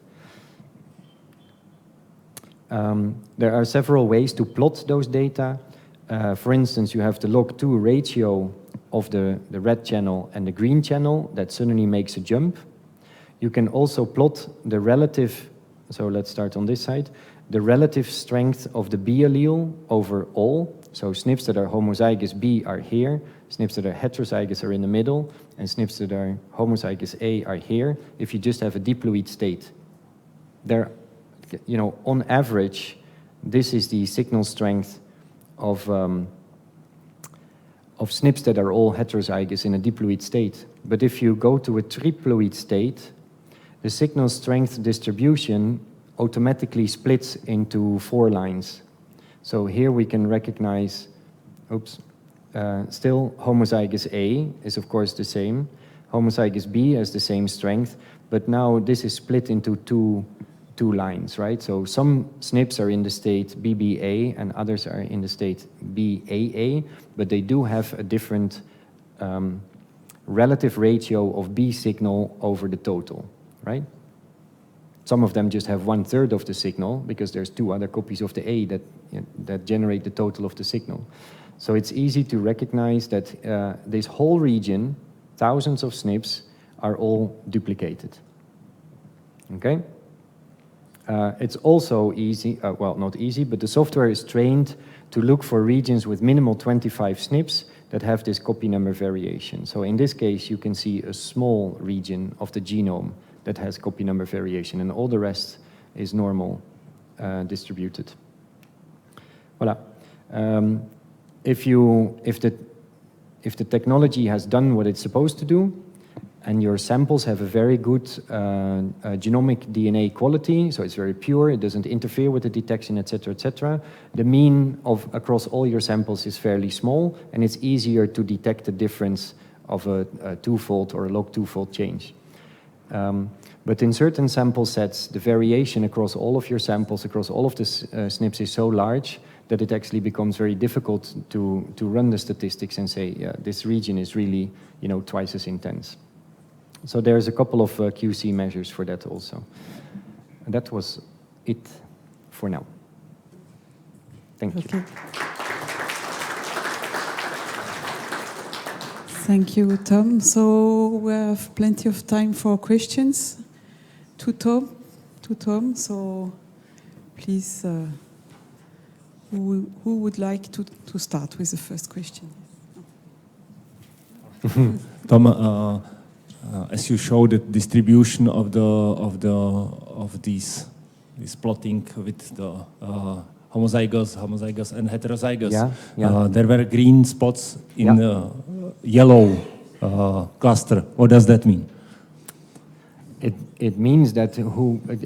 There are several ways to plot those data. For instance, you have the log2 ratio of the red channel and the green channel that suddenly makes a jump. You can also plot the relative, so let's start on this side, the relative strength of the B allele over all. So SNPs that are homozygous B are here, SNPs that are heterozygous are in the middle, and SNPs that are homozygous A are here, if you just have a diploid state. There, you know, on average, this is the signal strength of SNPs that are all heterozygous in a diploid state. But if you go to a triploid state, the signal strength distribution automatically splits into 4 lines. So here we can recognize, still homozygous A is of course the same, homozygous B has the same strength, but now this is split into two lines, right? So some SNPs are in the state BBA and others are in the state BAA, but they do have a different relative ratio of B signal over the total, right? Some of them just have 1/3 of the signal because there's 2 other copies of the A that generate the total of the signal. So it's easy to recognize that this whole region, thousands of SNPs, are all duplicated. Okay? It's also easy, well, not easy, but the software is trained to look for regions with minimal 25 SNPs that have this copy number variation. So in this case, you can see a small region of the genome that has copy number variation, and all the rest is normal distributed. Voilà. If the technology has done what it's supposed to do, and your samples have a very good genomic DNA quality, so it's very pure, it doesn't interfere with the detection, etc., etc., the mean of across all your samples is fairly small, and it's easier to detect the difference of a 2-fold or a log 2-fold change. But in certain sample sets, the variation across all of your samples, across all of the SNPs is so large that it actually becomes very difficult to run the statistics and say, yeah, this region is really, you know, twice as intense. So there's a couple of QC measures for that also. And that was it for now. Thank you. Thank you, Tom. So we have plenty of time for questions to Tom. So please, who would like to start with the first question? Tom, as you showed the distribution of these plotting with the homozygous and heterozygous, there were green spots in the yellow cluster. What does that mean? It means that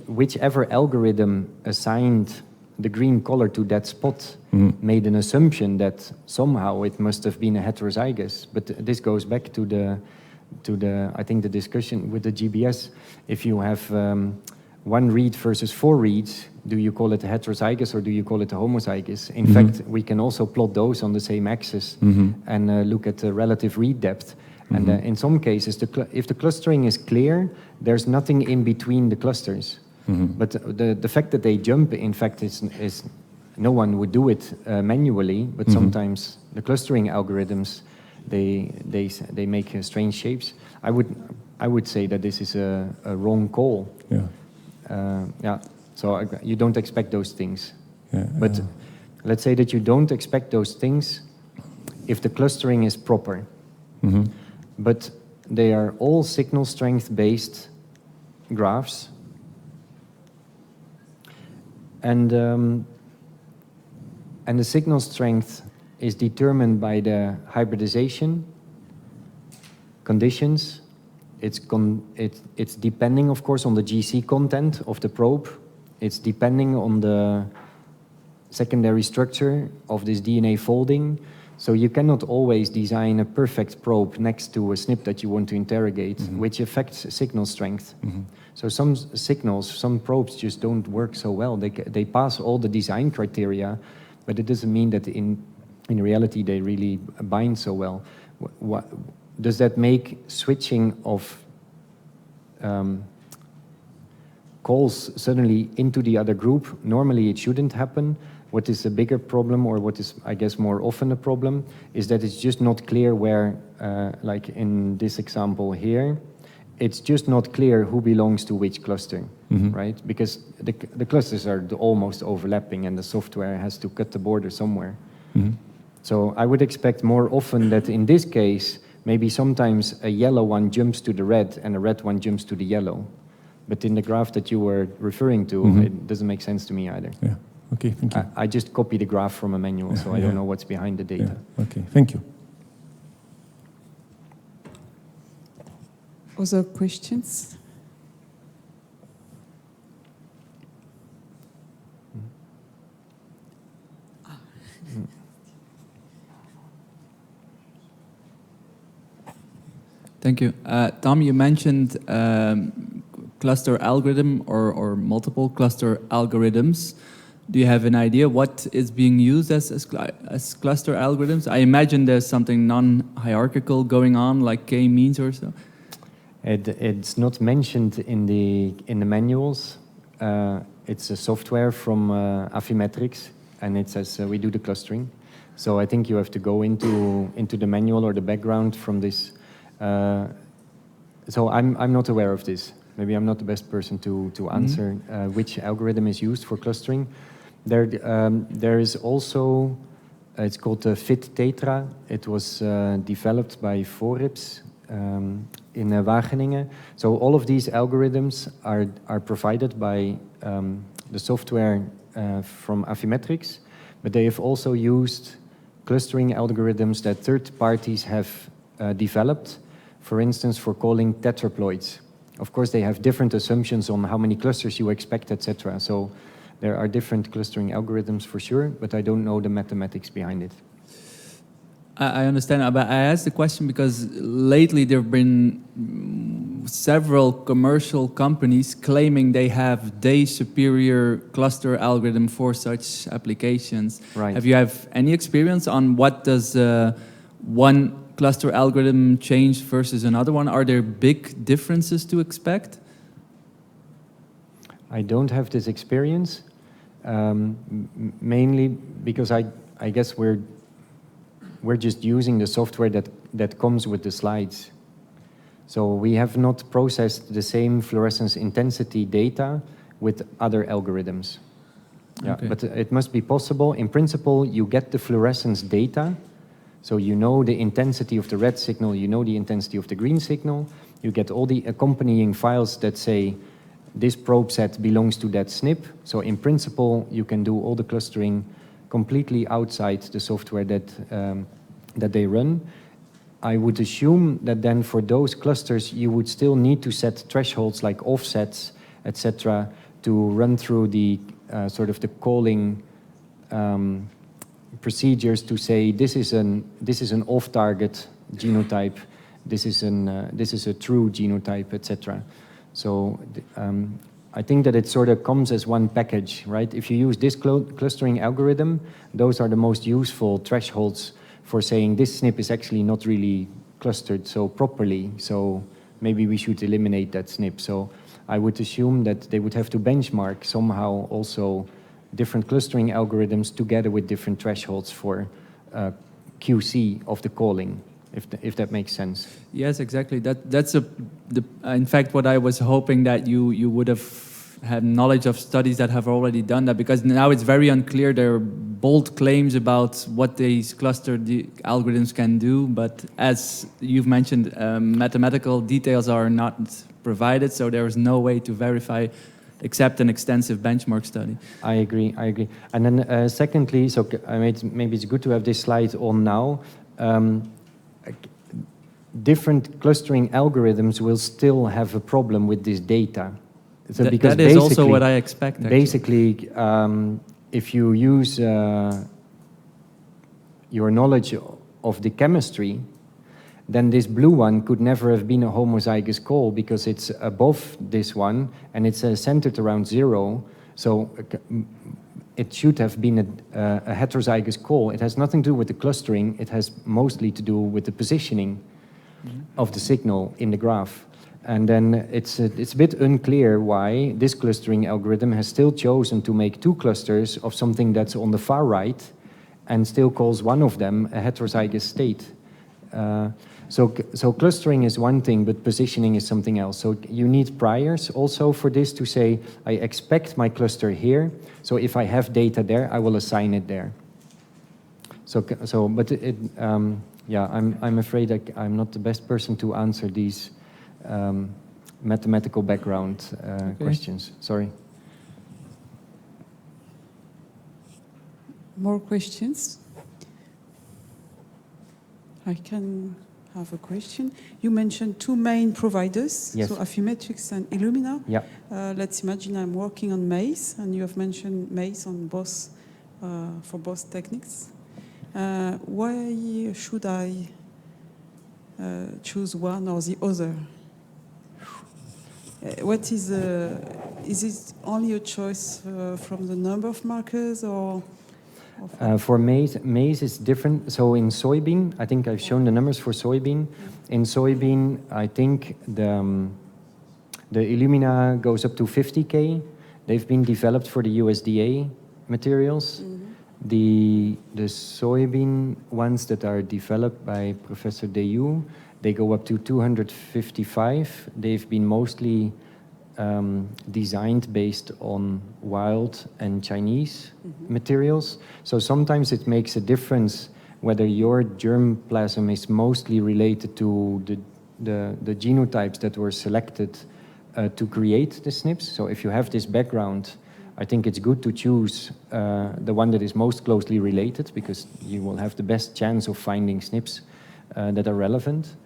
whichever algorithm assigned the green color to that spot made an assumption that somehow it must have been a heterozygous. But this goes back to the I think the discussion with the GBS. If you have 1 read versus 4 reads, do you call it a heterozygous or do you call it a homozygous? In fact, we can also plot those on the same axis and look at the relative read depth. And in some cases, if the clustering is clear, there's nothing in between the clusters. But the fact that they jump, in fact, is no one would do it manually, but sometimes the clustering algorithms, they make strange shapes. I would say that this is a wrong call. So you don't expect those things. But let's say that you don't expect those things if the clustering is proper. But they are all signal strength based graphs. And the signal strength is determined by the hybridization conditions. It's depending, of course, on the GC content of the probe. It's depending on the secondary structure of this DNA folding. So you cannot always design a perfect probe next to a SNP that you want to interrogate, which affects signal strength. So some signals, some probes just don't work so well. They pass all the design criteria, but it doesn't mean that in reality they really bind so well. Does that make switching of calls suddenly into the other group? Normally it shouldn't happen. What is a bigger problem, or what is, I guess, more often a problem, is that it's just not clear where, like in this example here, it's just not clear who belongs to which cluster, right? Because the clusters are almost overlapping and the software has to cut the border somewhere. So I would expect more often that in this case, maybe sometimes a yellow one jumps to the red and a red one jumps to the yellow. But in the graph that you were referring to, it doesn't make sense to me either. Yeah. Okay, thank you. I just copy the graph from a manual, so I don't know what's behind the data. Yeah. Okay, thank you. Other questions? Thank you. Tom, you mentioned cluster algorithm or multiple cluster algorithms. Do you have an idea what is being used as cluster algorithms? I imagine there's something non-hierarchical going on, like k-means or so. It's not mentioned in the manuals. It's a software from Affymetrix, and it says we do the clustering. So I think you have to go into the manual or the background from this. So I'm not aware of this. Maybe I'm not the best person to answer which algorithm is used for clustering. There is also, it's called the FIT Tetra. It was developed by Forips in Wageningen. So all of these algorithms are provided by the software from Affymetrix, but they have also used clustering algorithms that third parties have developed, for instance, for calling tetraploids. Of course, they have different assumptions on how many clusters you expect, etc. So there are different clustering algorithms for sure, but I don't know the mathematics behind it. I understand, but I asked the question because lately there have been several commercial companies claiming they have day superior cluster algorithm for such applications. Right. Have you have any experience on what does one cluster algorithm change versus another one? Are there big differences to expect? I don't have this experience, mainly because I guess we're just using the software that comes with the slides. So we have not processed the same fluorescence intensity data with other algorithms. Yeah, okay. But it must be possible. In principle, you get the fluorescence data. So you know the intensity of the red signal, you know the intensity of the green signal. You get all the accompanying files that say this probe set belongs to that SNP. So in principle, you can do all the clustering completely outside the software that they run. I would assume that then for those clusters, you would still need to set thresholds like offsets, etc., to run through the sort of the calling procedures to say this is an off-target genotype, this is a true genotype, etc. So I think that it sort of comes as one package, right? If you use this clustering algorithm, those are the most useful thresholds for saying this SNP is actually not really clustered so properly, so maybe we should eliminate that SNP. So I would assume that they would have to benchmark somehow also different clustering algorithms together with different thresholds for QC of the calling, if that makes sense. Yes, exactly. That's in fact what I was hoping that you would have had knowledge of studies that have already done that, because now it's very unclear. There are bold claims about what these clustered algorithms can do, but as you've mentioned, mathematical details are not provided, so there is no way to verify except an extensive benchmark study. I agree. And then secondly, so maybe it's good to have this slide on now. Different clustering algorithms will still have a problem with this data. So that is also what I expect. Actually. Basically, if you use your knowledge of the chemistry, then this blue one could never have been a homozygous call because it's above this one and it's centered around 0. So it should have been a heterozygous call. It has nothing to do with the clustering. It has mostly to do with the positioning of the signal in the graph. And then it's a bit unclear why this clustering algorithm has still chosen to make 2 clusters of something that's on the far right and still calls one of them a heterozygous state. So clustering is one thing, but positioning is something else. So you need priors also for this to say, I expect my cluster here, so if I have data there, I will assign it there. But yeah, I'm afraid I'm not the best person to answer these mathematical background questions. Sorry. More questions? I can have a question. You mentioned 2 main providers, yes. so Affymetrix and Illumina. Yeah. Let's imagine I'm working on Maze, and you have mentioned Maze on both, for both techniques. Why should I choose one or the other? What is it only a choice from the number of markers, or? For maize is different. So in soybean, I think I've shown the numbers for soybean. In soybean, I think the Illumina goes up to 50K. They've been developed for the USDA materials. The soybean ones that are developed by Professor Deyu, they go up to 255. They've been mostly designed based on wild and Chinese materials. So sometimes it makes a difference whether your germplasm is mostly related to the genotypes that were selected to create the SNPs. So if you have this background, I think it's good to choose the one that is most closely related, because you will have the best chance of finding SNPs that are relevant.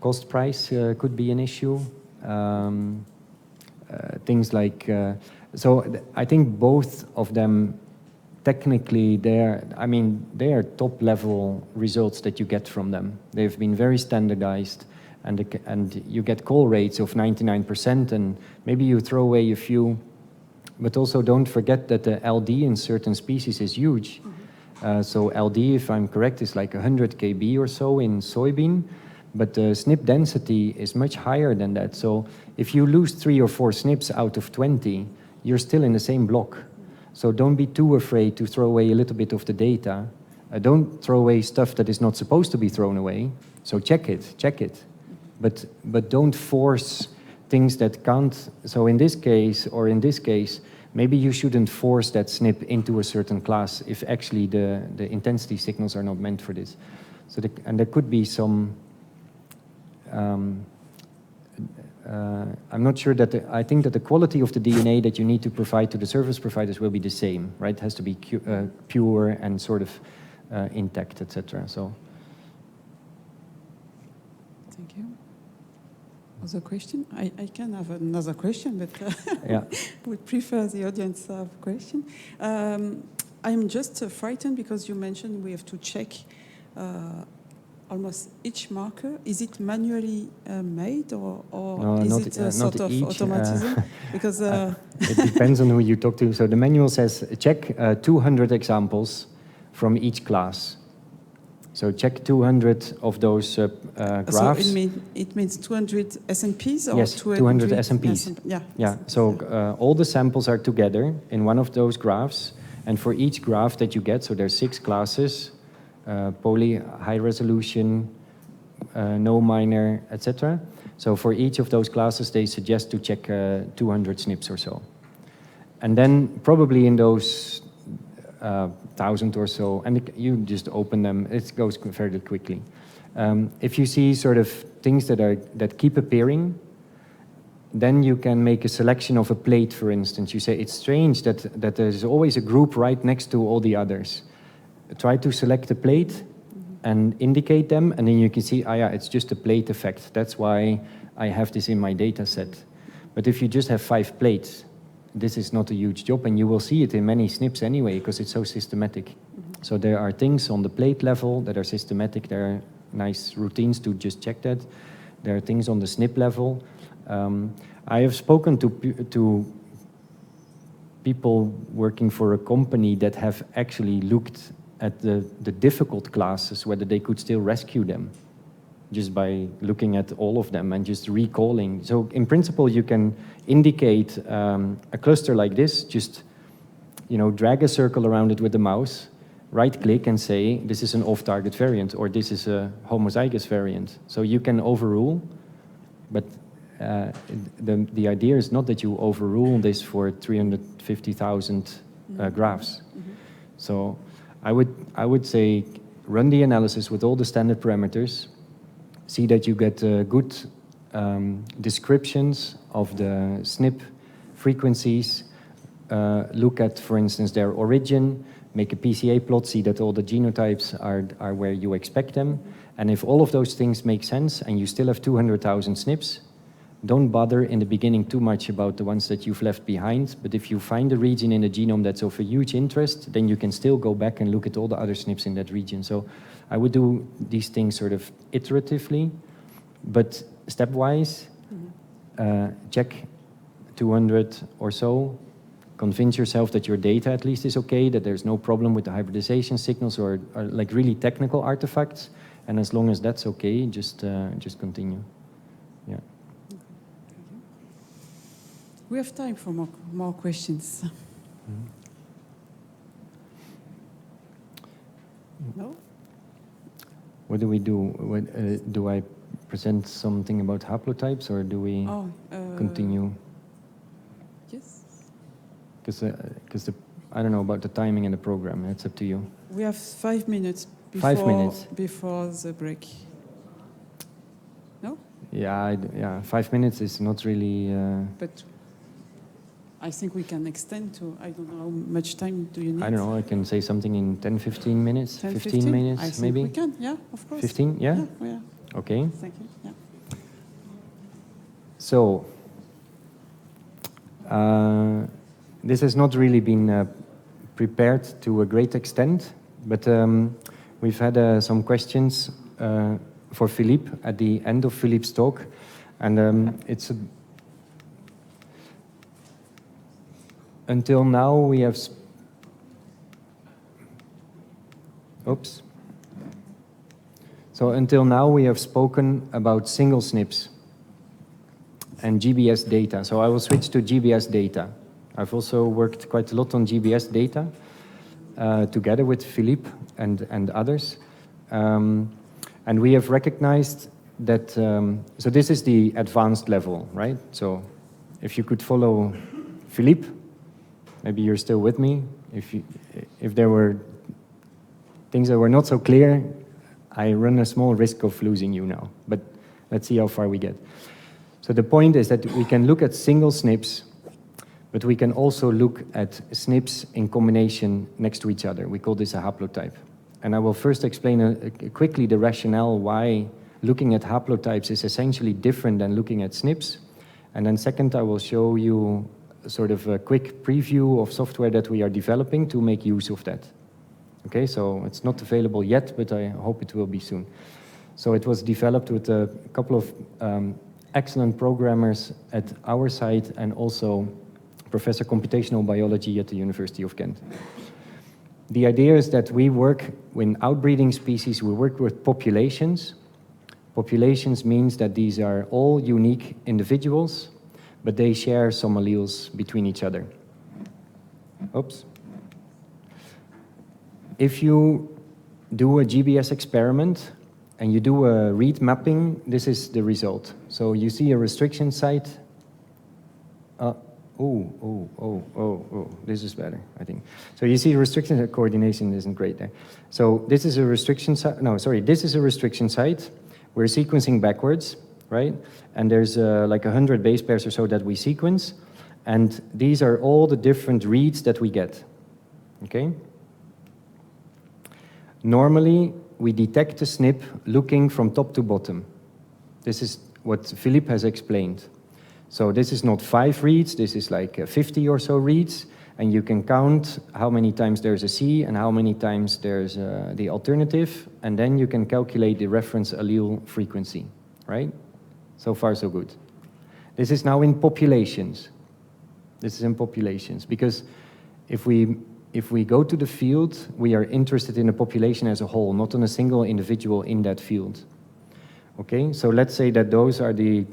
Cost price could be an issue. Things like, I think both of them, technically, they are top level results that you get from them. They've been very standardized, and you get call rates of 99%, and maybe you throw away a few, but also don't forget that the LD in certain species is huge. So LD, if I'm correct, is like 100 kb or so in soybean, but the SNP density is much higher than that. So if you lose 3 or 4 SNPs out of 20, you're still in the same block. So don't be too afraid to throw away a little bit of the data. Don't throw away stuff that is not supposed to be thrown away. So check it. But don't force things that can't. So in this case, or in this case, maybe you shouldn't force that SNP into a certain class if actually the intensity signals are not meant for this. So and there could be some. I'm not sure that I think that the quality of the DNA that you need to provide to the service providers will be the same, right? It has to be pure and sort of intact, etc. So. Thank you. Other question? I can have another question, but yeah. would prefer the audience to have a question. I'm just frightened because you mentioned we have to check almost each marker. Is it manually made, or no, is it a sort of each, automatism? Because it depends on who you talk to. So the manual says check 200 examples from each class. So check 200 of those graphs. So it means 200 SNPs, or yes, 200 SNPs. Yeah. So all the samples are together in one of those graphs, and for each graph that you get, so there's 6 classes. Poly, high resolution, no minor, etc. So for each of those classes, they suggest to check 200 SNPs or so. And then probably in those 1,000 or so, and you just open them, it goes fairly quickly. If you see sort of things that keep appearing, then you can make a selection of a plate, for instance. You say, it's strange that there's always a group right next to all the others. Try to select a plate and indicate them, and then you can see, yeah, it's just a plate effect. That's why I have this in my data set. But if you just have 5 plates, this is not a huge job, and you will see it in many SNPs anyway, because it's so systematic. So there are things on the plate level that are systematic. There are nice routines to just check that. There are things on the SNP level. I have spoken to people working for a company that have actually looked at the difficult classes, whether they could still rescue them just by looking at all of them and just recalling. So in principle, you can indicate a cluster like this, just drag a circle around it with the mouse, right-click and say, this is an off-target variant, or this is a homozygous variant. So you can overrule, but the idea is not that you overrule this for 350,000 graphs. So I would say run the analysis with all the standard parameters, see that you get good descriptions of the SNP frequencies, look at, for instance, their origin, make a PCA plot, see that all the genotypes are where you expect them. And if all of those things make sense and you still have 200,000 SNPs, don't bother in the beginning too much about the ones that you've left behind. But if you find a region in the genome that's of a huge interest, then you can still go back and look at all the other SNPs in that region. So I would do these things sort of iteratively, but stepwise. Check 200 or so. Convince yourself that your data at least is okay, that there's no problem with the hybridization signals or like really technical artifacts. And as long as that's okay, just continue. Yeah. We have time for more questions. No? What do we do? Do I present something about haplotypes, or do we continue? Yes. Because I don't know about the timing and the program. It's up to you. We have 5 minutes before, 5 minutes before the break. No? Yeah, 5 minutes is not really... But I think we can extend to, I don't know, how much time do you need? I don't know, I can say something in 10, 15 minutes, 10, 15 minutes, I think maybe? we can, yeah, of course. 15, yeah? Yeah. Okay. Thank you, yeah. So, this has not really been prepared to a great extent, but we've had some questions for Philippe at the end of Philippe's talk, and until now we have... Oops. So until now we have spoken about single SNPs and GBS data. So I will switch to GBS data. I've also worked quite a lot on GBS data together with Philippe and others. And we have recognized that, so this is the advanced level, right? So if you could follow Philippe, maybe you're still with me. If there were things that were not so clear, I run a small risk of losing you now, but let's see how far we get. So the point is that we can look at single SNPs, but we can also look at SNPs in combination next to each other. We call this a haplotype. And I will first explain quickly the rationale why looking at haplotypes is essentially different than looking at SNPs. And then second, I will show you sort of a quick preview of software that we are developing to make use of that. Okay, so it's not available yet, but I hope it will be soon. So it was developed with a couple of excellent programmers at our site and also Professor Computational Biology at the University of Kent. The idea is that we work in outbreeding species, we work with populations. Populations means that these are all unique individuals, but they share some alleles between each other. Oops. If you do a GBS experiment and you do a read mapping, this is the result. So you see a restriction site. This is better, I think. So you see restriction coordination isn't great there. So this is a restriction site. No, sorry, this is a restriction site. We're sequencing backwards, right? And there's like 100 base pairs or so that we sequence. And these are all the different reads that we get, okay? Normally, we detect a SNP looking from top to bottom. This is what Philippe has explained. So this is not 5 reads, this is like 50 or so reads, and you can count how many times there's a C and how many times there's the alternative, and then you can calculate the reference allele frequency, right? So far, so good. This is now in populations. This is in populations, because if we go to the field, we are interested in the population as a whole, not on a single individual in that field. Okay, so let's say that those are the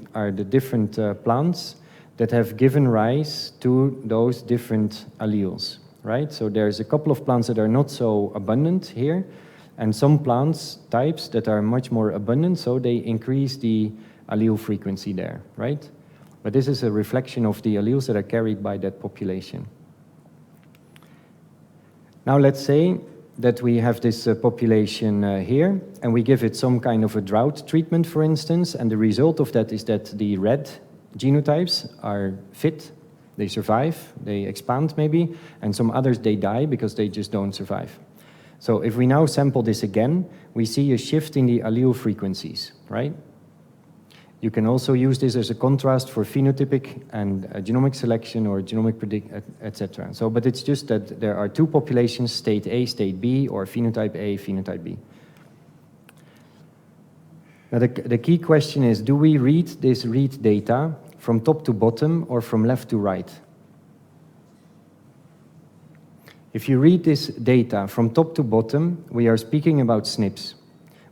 different plants that have given rise to those different alleles, right? So there's a couple of plants that are not so abundant here, and some plants types that are much more abundant, so they increase the allele frequency there, right? But this is a reflection of the alleles that are carried by that population. Now let's say that we have this population here, and we give it some kind of a drought treatment, for instance, and the result of that is that the red genotypes are fit, they survive, they expand maybe, and some others they die because they just don't survive. So if we now sample this again, we see a shift in the allele frequencies, right? You can also use this as a contrast for phenotypic and genomic selection or genomic predict, etc. So, but it's just that there are two populations, state A, state B, or phenotype A, phenotype B. Now the key question is, do we read this read data from top to bottom or from left to right? If you read this data from top to bottom, we are speaking about SNPs.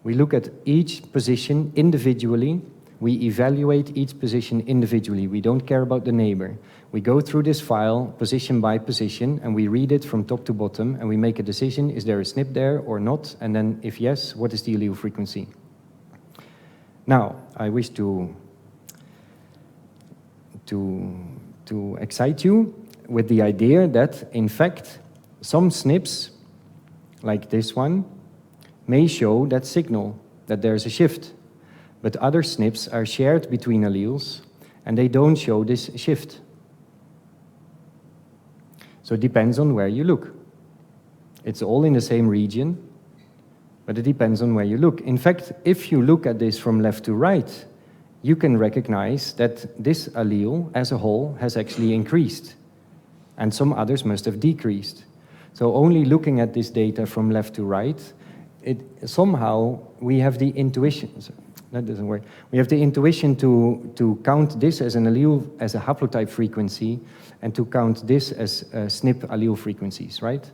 We look at each position individually. We evaluate each position individually. We don't care about the neighbor. We go through this file, position by position, and we read it from top to bottom, and we make a decision, is there a SNP there or not? And then if yes, what is the allele frequency? Now, I wish to excite you with the idea that, in fact, some SNPs, like this one, may show that signal, that there's a shift. But other SNPs are shared between alleles, and they don't show this shift. So it depends on where you look. It's all in the same region, but it depends on where you look. In fact, if you look at this from left to right, you can recognize that this allele as a whole has actually increased, and some others must have decreased. So only looking at this data from left to right, somehow we have the intuition. That doesn't work. We have the intuition to count this as an allele, as a haplotype frequency, and to count this as SNP allele frequencies, right?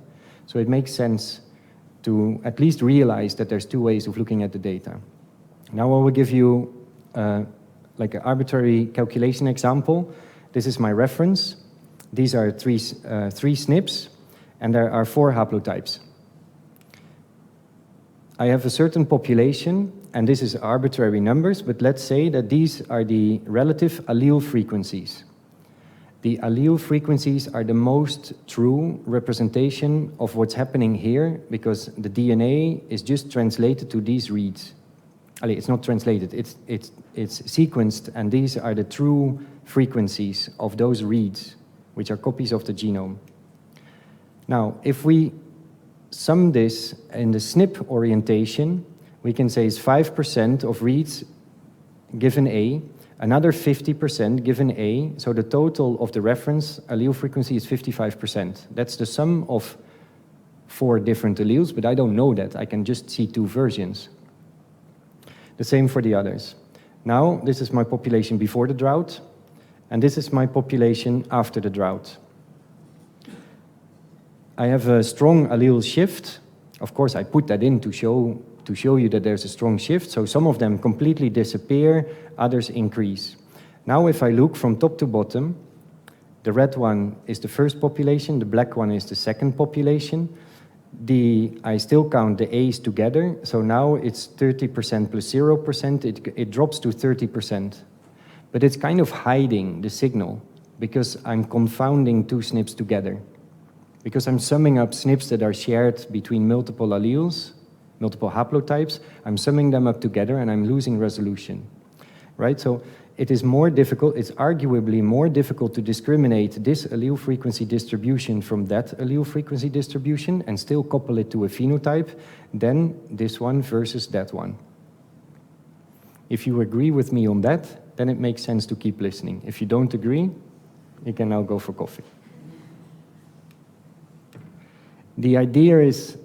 So it makes sense to at least realize that there's two ways of looking at the data. Now I will give you like an arbitrary calculation example. This is my reference. These are three SNPs, and there are 4 haplotypes. I have a certain population, and this is arbitrary numbers, but let's say that these are the relative allele frequencies. The allele frequencies are the most true representation of what's happening here, because the DNA is just translated to these reads. It's not translated, it's sequenced, and these are the true frequencies of those reads, which are copies of the genome. Now, if we sum this in the SNP orientation, we can say it's 5% of reads given A, another 50% given A, so the total of the reference allele frequency is 55%. That's the sum of 4 different alleles, but I don't know that. I can just see 2 versions. The same for the others. Now, this is my population before the drought, and this is my population after the drought. I have a strong allele shift. Of course, I put that in to show you that there's a strong shift. So some of them completely disappear, others increase. Now, if I look from top to bottom, the red one is the first population, the black one is the second population. I still count the A's together, so now it's 30% plus 0%, it drops to 30%. But it's kind of hiding the signal, because I'm confounding 2 SNPs together. Because I'm summing up SNPs that are shared between multiple alleles, multiple haplotypes, I'm summing them up together and I'm losing resolution, right? So it is more difficult, it's arguably more difficult to discriminate this allele frequency distribution from that allele frequency distribution and still couple it to a phenotype than this one versus that one. If you agree with me on that, then it makes sense to keep listening. If you don't agree, you can now go for coffee. The idea is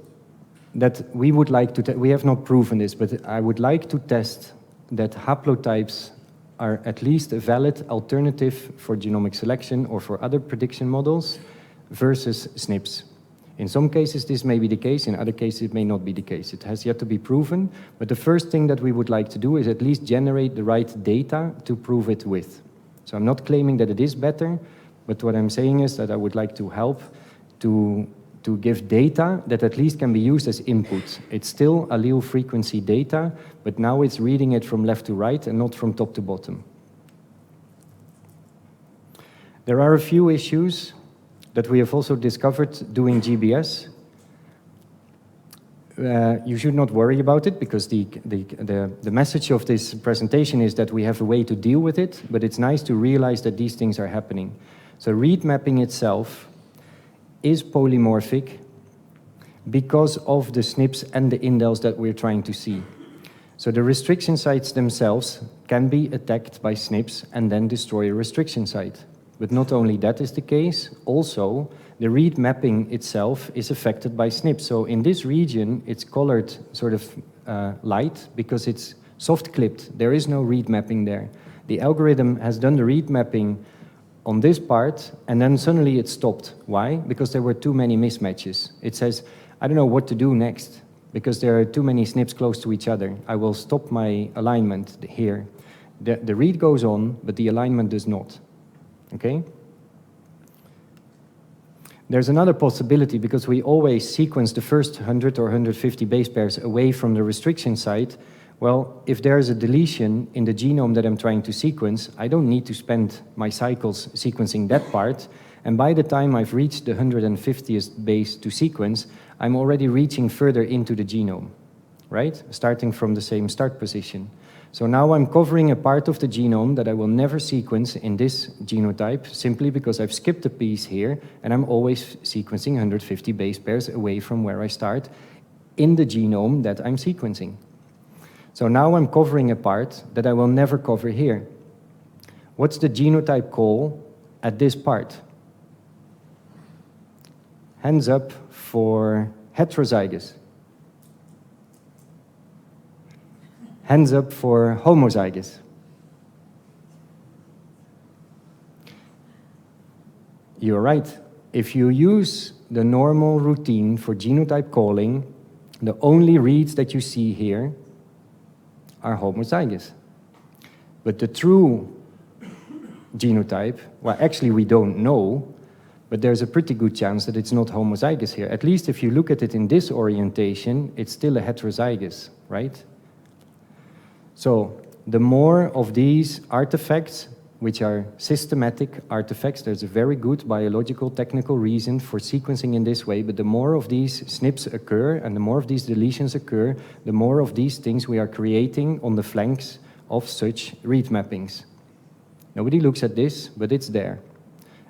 that we would like to, we have not proven this, but I would like to test that haplotypes are at least a valid alternative for genomic selection or for other prediction models versus SNPs. In some cases this may be the case, in other cases it may not be the case. It has yet to be proven, but the first thing that we would like to do is at least generate the right data to prove it with. So I'm not claiming that it is better, but what I'm saying is that I would like to help to give data that at least can be used as input. It's still allele frequency data, but now it's reading it from left to right and not from top to bottom. There are a few issues that we have also discovered doing GBS. You should not worry about it, because the message of this presentation is that we have a way to deal with it, but it's nice to realize that these things are happening. So read mapping itself is polymorphic because of the SNPs and the indels that we're trying to see. So the restriction sites themselves can be attacked by SNPs and then destroy a restriction site. But not only that is the case, also the read mapping itself is affected by SNPs. So in this region, it's colored sort of light because it's soft clipped. There is no read mapping there. The algorithm has done the read mapping on this part, and then suddenly it stopped. Why? Because there were too many mismatches. It says, I don't know what to do next, because there are too many SNPs close to each other. I will stop my alignment here. The read goes on, but the alignment does not. Okay? There's another possibility, because we always sequence the first 100 or 150 base pairs away from the restriction site. Well, if there is a deletion in the genome that I'm trying to sequence, I don't need to spend my cycles sequencing that part. And by the time I've reached the 150th base to sequence, I'm already reaching further into the genome, right? Starting from the same start position. So now I'm covering a part of the genome that I will never sequence in this genotype, simply because I've skipped a piece here, and I'm always sequencing 150 base pairs away from where I start in the genome that I'm sequencing. So now I'm covering a part that I will never cover here. What's the genotype call at this part? Hands up for heterozygous. Hands up for homozygous. You're right. If you use the normal routine for genotype calling, the only reads that you see here are homozygous. But the true genotype, well, actually we don't know, but there's a pretty good chance that it's not homozygous here. At least if you look at it in this orientation, it's still a heterozygous, right? So the more of these artifacts, which are systematic artifacts, there's a very good biological technical reason for sequencing in this way, but the more of these SNPs occur and the more of these deletions occur, the more of these things we are creating on the flanks of such read mappings. Nobody looks at this, but it's there.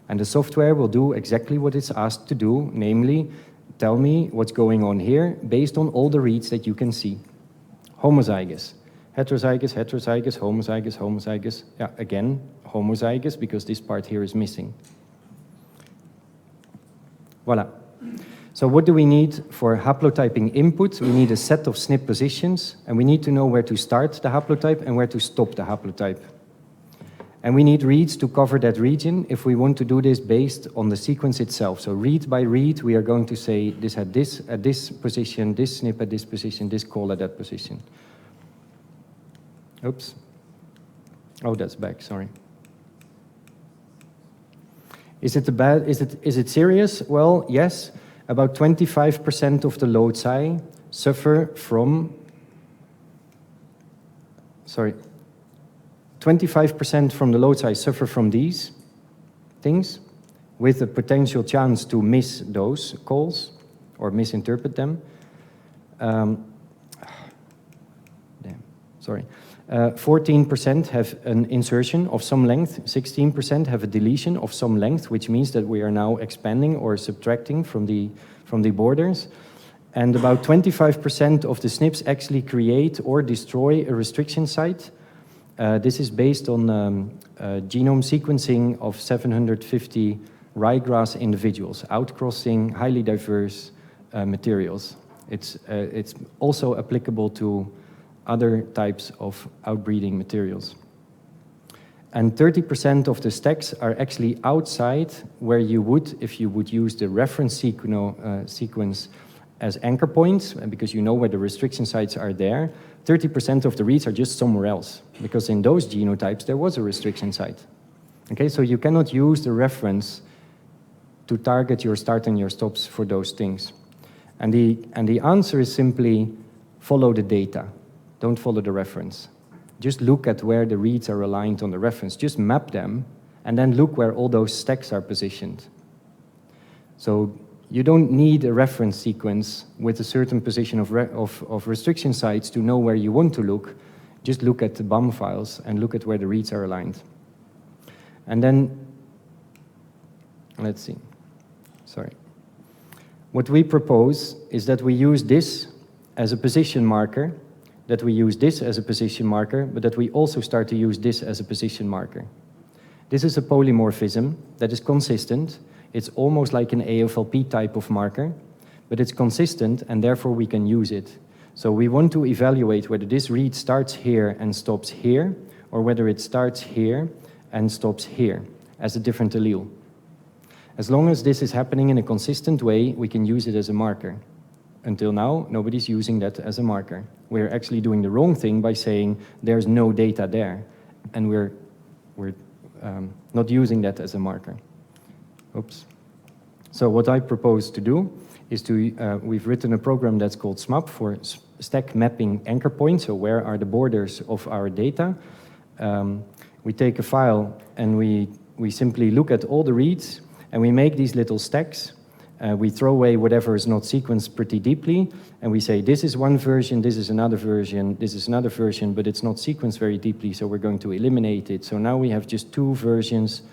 And the software will do exactly what it's asked to do, namely, tell me what's going on here based on all the reads that you can see. Homozygous. Heterozygous, heterozygous, homozygous, homozygous. Yeah, again, homozygous, because this part here is missing. Voila. So what do we need for haplotyping input? We need a set of SNP positions, and we need to know where to start the haplotype and where to stop the haplotype. And we need reads to cover that region if we want to do this based on the sequence itself. So read by read, we are going to say this at this position, this SNP at this position, this call at that position. Oops. Oh, that's back, sorry. Is it serious? Well, yes. About 25% of the loci suffer from, 25% from the loci suffer from these things, with a potential chance to miss those calls or misinterpret them. 14% have an insertion of some length, 16% have a deletion of some length, which means that we are now expanding or subtracting from the borders. And about 25% of the SNPs actually create or destroy a restriction site This is based on genome sequencing of 750 ryegrass individuals, outcrossing highly diverse materials. It's also applicable to other types of outbreeding materials. And 30% of the stacks are actually outside where you would, if you would use the reference sequence as anchor points, because you know where the restriction sites are there. 30% of the reads are just somewhere else, because in those genotypes there was a restriction site. Okay, so you cannot use the reference to target your start and your stops for those things. And the answer is simply follow the data. Don't follow the reference. Just look at where the reads are aligned on the reference. Just map them, and then look where all those stacks are positioned. So you don't need a reference sequence with a certain position of restriction sites to know where you want to look. Just look at the BAM files and look at where the reads are aligned. And then, let's see, sorry. What we propose is that we use this as a position marker, that we use this as a position marker, but that we also start to use this as a position marker. This is a polymorphism that is consistent. It's almost like an AFLP type of marker, but it's consistent and therefore we can use it. So we want to evaluate whether this read starts here and stops here, or whether it starts here and stops here as a different allele. As long as this is happening in a consistent way, we can use it as a marker. Until now, nobody's using that as a marker. We're actually doing the wrong thing by saying there's no data there, and we're not using that as a marker. Oops. So what I propose to do is we've written a program that's called SMAP for stack mapping anchor points, so where are the borders of our data. We take a file and we simply look at all the reads, and we make these little stacks. We throw away whatever is not sequenced pretty deeply, and we say this is one version, this is another version, this is another version, but it's not sequenced very deeply, so we're going to eliminate it. So now we have just two versions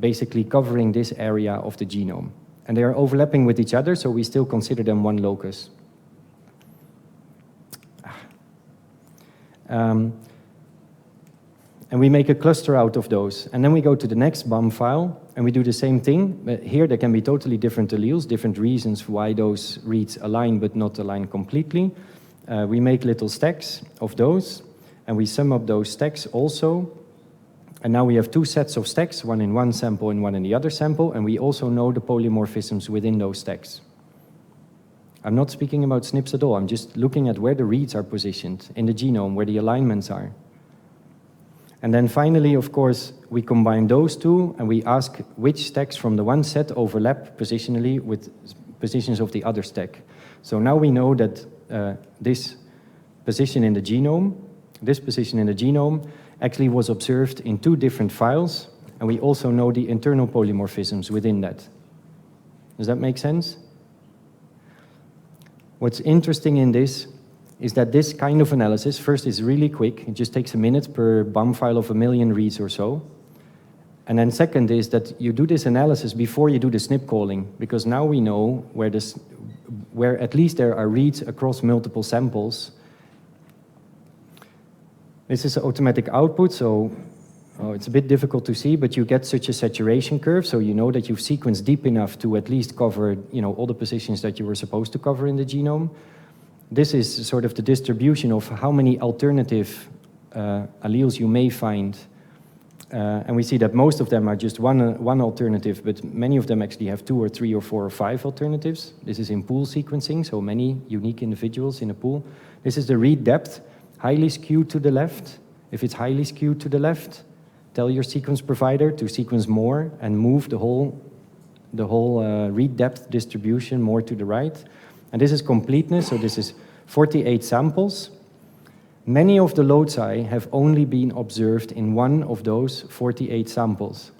basically covering this area of the genome. And they are overlapping with each other, so we still consider them one locus. And we make a cluster out of those. And then we go to the next BAM file, and we do the same thing. But here there can be totally different alleles, different reasons why those reads align but not align completely. We make little stacks of those, and we sum up those stacks also. And now we have two sets of stacks, one in one sample and one in the other sample, and we also know the polymorphisms within those stacks. I'm not speaking about SNPs at all. I'm just looking at where the reads are positioned in the genome, where the alignments are. And then finally, of course, we combine those two, and we ask which stacks from the one set overlap positionally with positions of the other stack. So now we know that this position in the genome actually was observed in two different files, and we also know the internal polymorphisms within that. Does that make sense? What's interesting in this is that this kind of analysis, first, is really quick. It just takes a minute per BAM file of 1 million reads or so. And then second is that you do this analysis before you do the SNP calling, because now we know where at least there are reads across multiple samples. This is automatic output, so it's a bit difficult to see, but you get such a saturation curve, so you know that you've sequenced deep enough to at least cover, all the positions that you were supposed to cover in the genome. This is sort of the distribution of how many alternative alleles you may find. And we see that most of them are just one alternative, but many of them actually have 2 or 3 or 4 or 5 alternatives. This is in pool sequencing, so many unique individuals in a pool. This is the read depth, highly skewed to the left. If it's highly skewed to the left, tell your sequence provider to sequence more and move the whole read depth distribution more to the right. And this is completeness, so this is 48 samples. Many of the loci have only been observed in one of those 48 samples.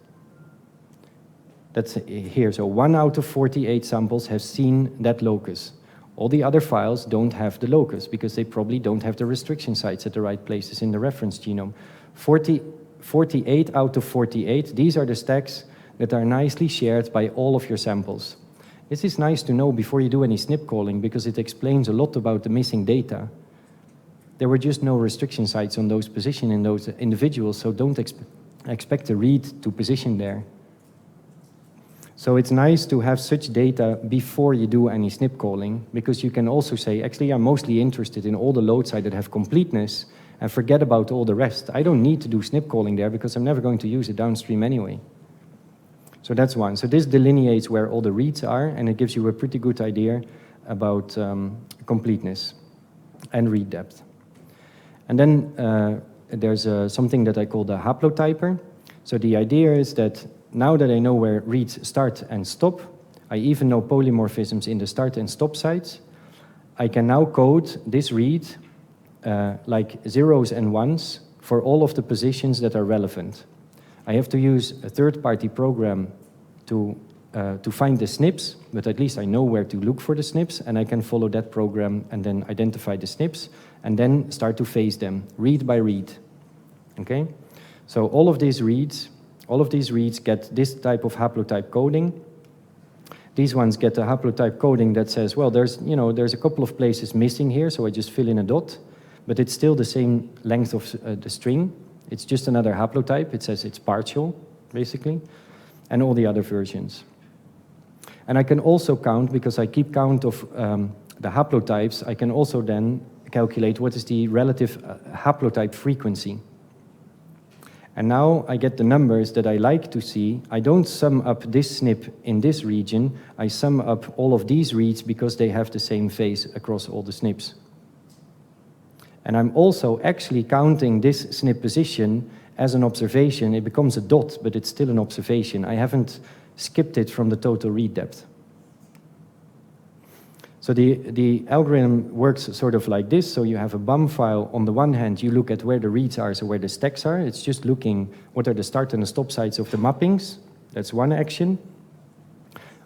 That's here, so 1 out of 48 samples have seen that locus. All the other files don't have the locus because they probably don't have the restriction sites at the right places in the reference genome. 48 out of 48, these are the stacks that are nicely shared by all of your samples. This is nice to know before you do any SNP calling because it explains a lot about the missing data. there were just no restriction sites on those positions in those individuals, so don't expect a read to position there. So it's nice to have such data before you do any SNP calling, because you can also say, actually, I'm mostly interested in all the loci that have completeness and forget about all the rest. I don't need to do SNP calling there because I'm never going to use it downstream anyway. So that's one. So this delineates where all the reads are, and it gives you a pretty good idea about completeness and read depth. And then there's something that I call the haplotyper. So the idea is that now that I know where reads start and stop, I even know polymorphisms in the start and stop sites, I can now code this read like zeros and ones for all of the positions that are relevant. I have to use a third-party program to find the SNPs, but at least I know where to look for the SNPs, and I can follow that program and then identify the SNPs, and then start to phase them, read by read. Okay? So all of these reads get this type of haplotype coding. These ones get a haplotype coding that says, well, there's a couple of places missing here, so I just fill in a dot, but it's still the same length of the string. It's just another haplotype. It says it's partial, basically, and all the other versions. And I can also count, because I keep count of the haplotypes, I can also then calculate what is the relative haplotype frequency. And now I get the numbers that I like to see. I don't sum up this SNP in this region. I sum up all of these reads because they have the same phase across all the SNPs. And I'm also actually counting this SNP position as an observation. It becomes a dot, but it's still an observation. I haven't skipped it from the total read depth. So the algorithm works sort of like this. So you have a BAM file. On the one hand, you look at where the reads are, so where the stacks are. It's just looking what are the start and the stop sites of the mappings. That's one action.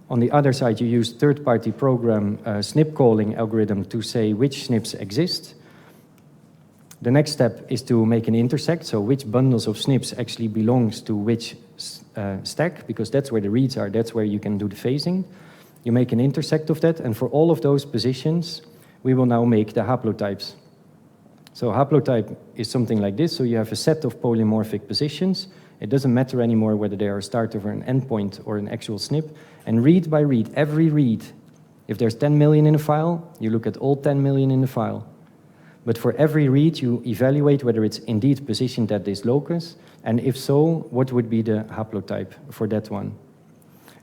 On the other side, you use third-party program SNP calling algorithm to say which SNPs exist. The next step is to make an intersect, so which bundles of SNPs actually belongs to which stack, because that's where the reads are, that's where you can do the phasing. You make an intersect of that, and for all of those positions, we will now make the haplotypes. So haplotype is something like this, so you have a set of polymorphic positions. It doesn't matter anymore whether they are a start of an endpoint or an actual SNP, and read by read, every read, if there's 10 million in a file, you look at all 10 million in the file. But for every read, you evaluate whether it's indeed positioned at this locus, and if so, what would be the haplotype for that one.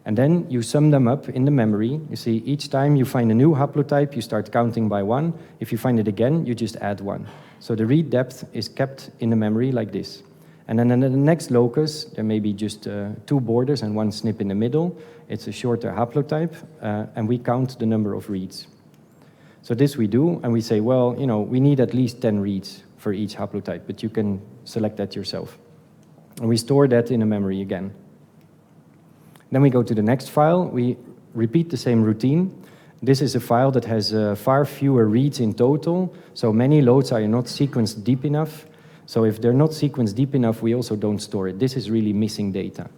And then you sum them up in the memory. You see, each time you find a new haplotype, you start counting by one. If you find it again, you just add one. So the read depth is kept in the memory like this. And then in the next locus, there may be just two borders and one SNP in the middle. It's a shorter haplotype, and we count the number of reads. So this we do, and we say, well, we need at least 10 reads for each haplotype, but you can select that yourself. And we store that in a memory again. Then we go to the next file. We repeat the same routine. This is a file that has far fewer reads in total, so many loads are not sequenced deep enough. So if they're not sequenced deep enough, we also don't store it. This is really missing data.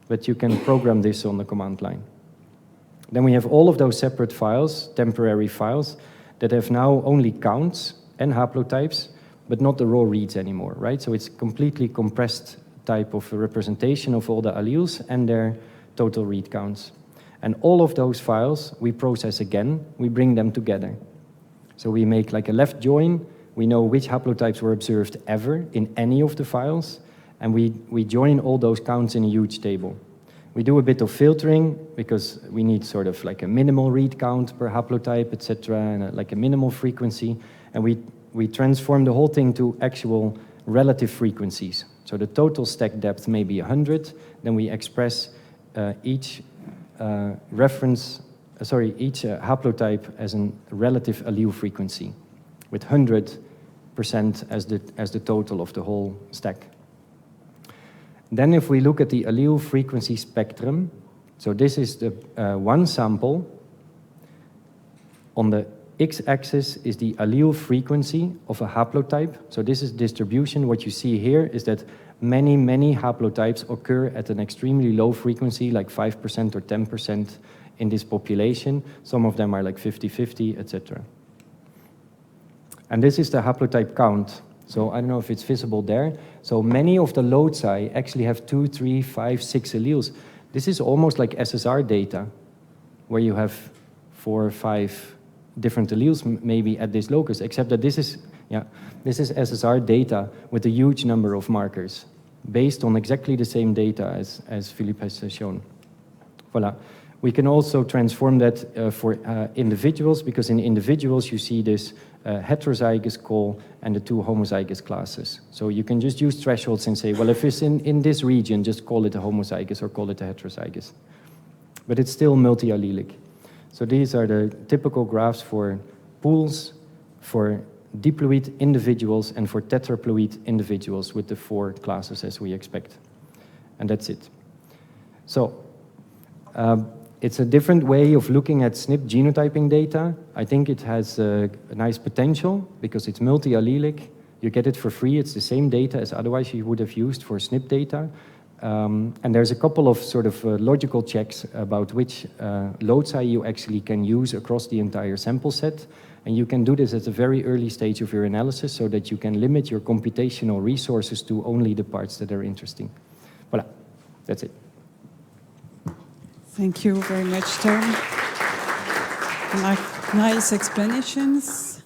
But you can program this on the command line. Then we have all of those separate files, temporary files, that have now only counts and haplotypes, but not the raw reads anymore, right? So it's completely compressed type of representation of all the alleles and their total read counts. And all of those files we process again, we bring them together. So we make like a left join, we know which haplotypes were observed ever in any of the files, and we join all those counts in a huge table. We do a bit of filtering because we need sort of like a minimal read count per haplotype, etc., and like a minimal frequency, and we transform the whole thing to actual relative frequencies. So the total stack depth may be 100, then we express each haplotype as a relative allele frequency, with 100% as the total of the whole stack. Then if we look at the allele frequency spectrum, so this is the one sample. On the x-axis is the allele frequency of a haplotype. So this is distribution. What you see here is that many, many haplotypes occur at an extremely low frequency, like 5% or 10% in this population. Some of them are like 50-50, etc. And this is the haplotype count. So I don't know if it's visible there. So many of the loci actually have 2, 3, 5, 6 alleles. This is almost like SSR data, where you have 4 or 5 different alleles maybe at this locus, except that this is SSR data with a huge number of markers, based on exactly the same data as Philippe has shown. Voilà. We can also transform that for individuals, because in individuals you see this heterozygous call and the 2 homozygous classes. So you can just use thresholds and say, well, if it's in this region, just call it a homozygous or call it a heterozygous. But it's still multi-allelic. So these are the typical graphs for pools, for diploid individuals, and for tetraploid individuals with the 4 classes as we expect. And that's it. So it's a different way of looking at SNP genotyping data. I think it has a nice potential because it's multi-allelic. You get it for free. It's the same data as otherwise you would have used for SNP data. And there's a couple of sort of logical checks about which loci you actually can use across the entire sample set. And you can do this at a very early stage of your analysis so that you can limit your computational resources to only the parts that are interesting. Voilà, that's it. Thank you very much, Tom. Nice explanations.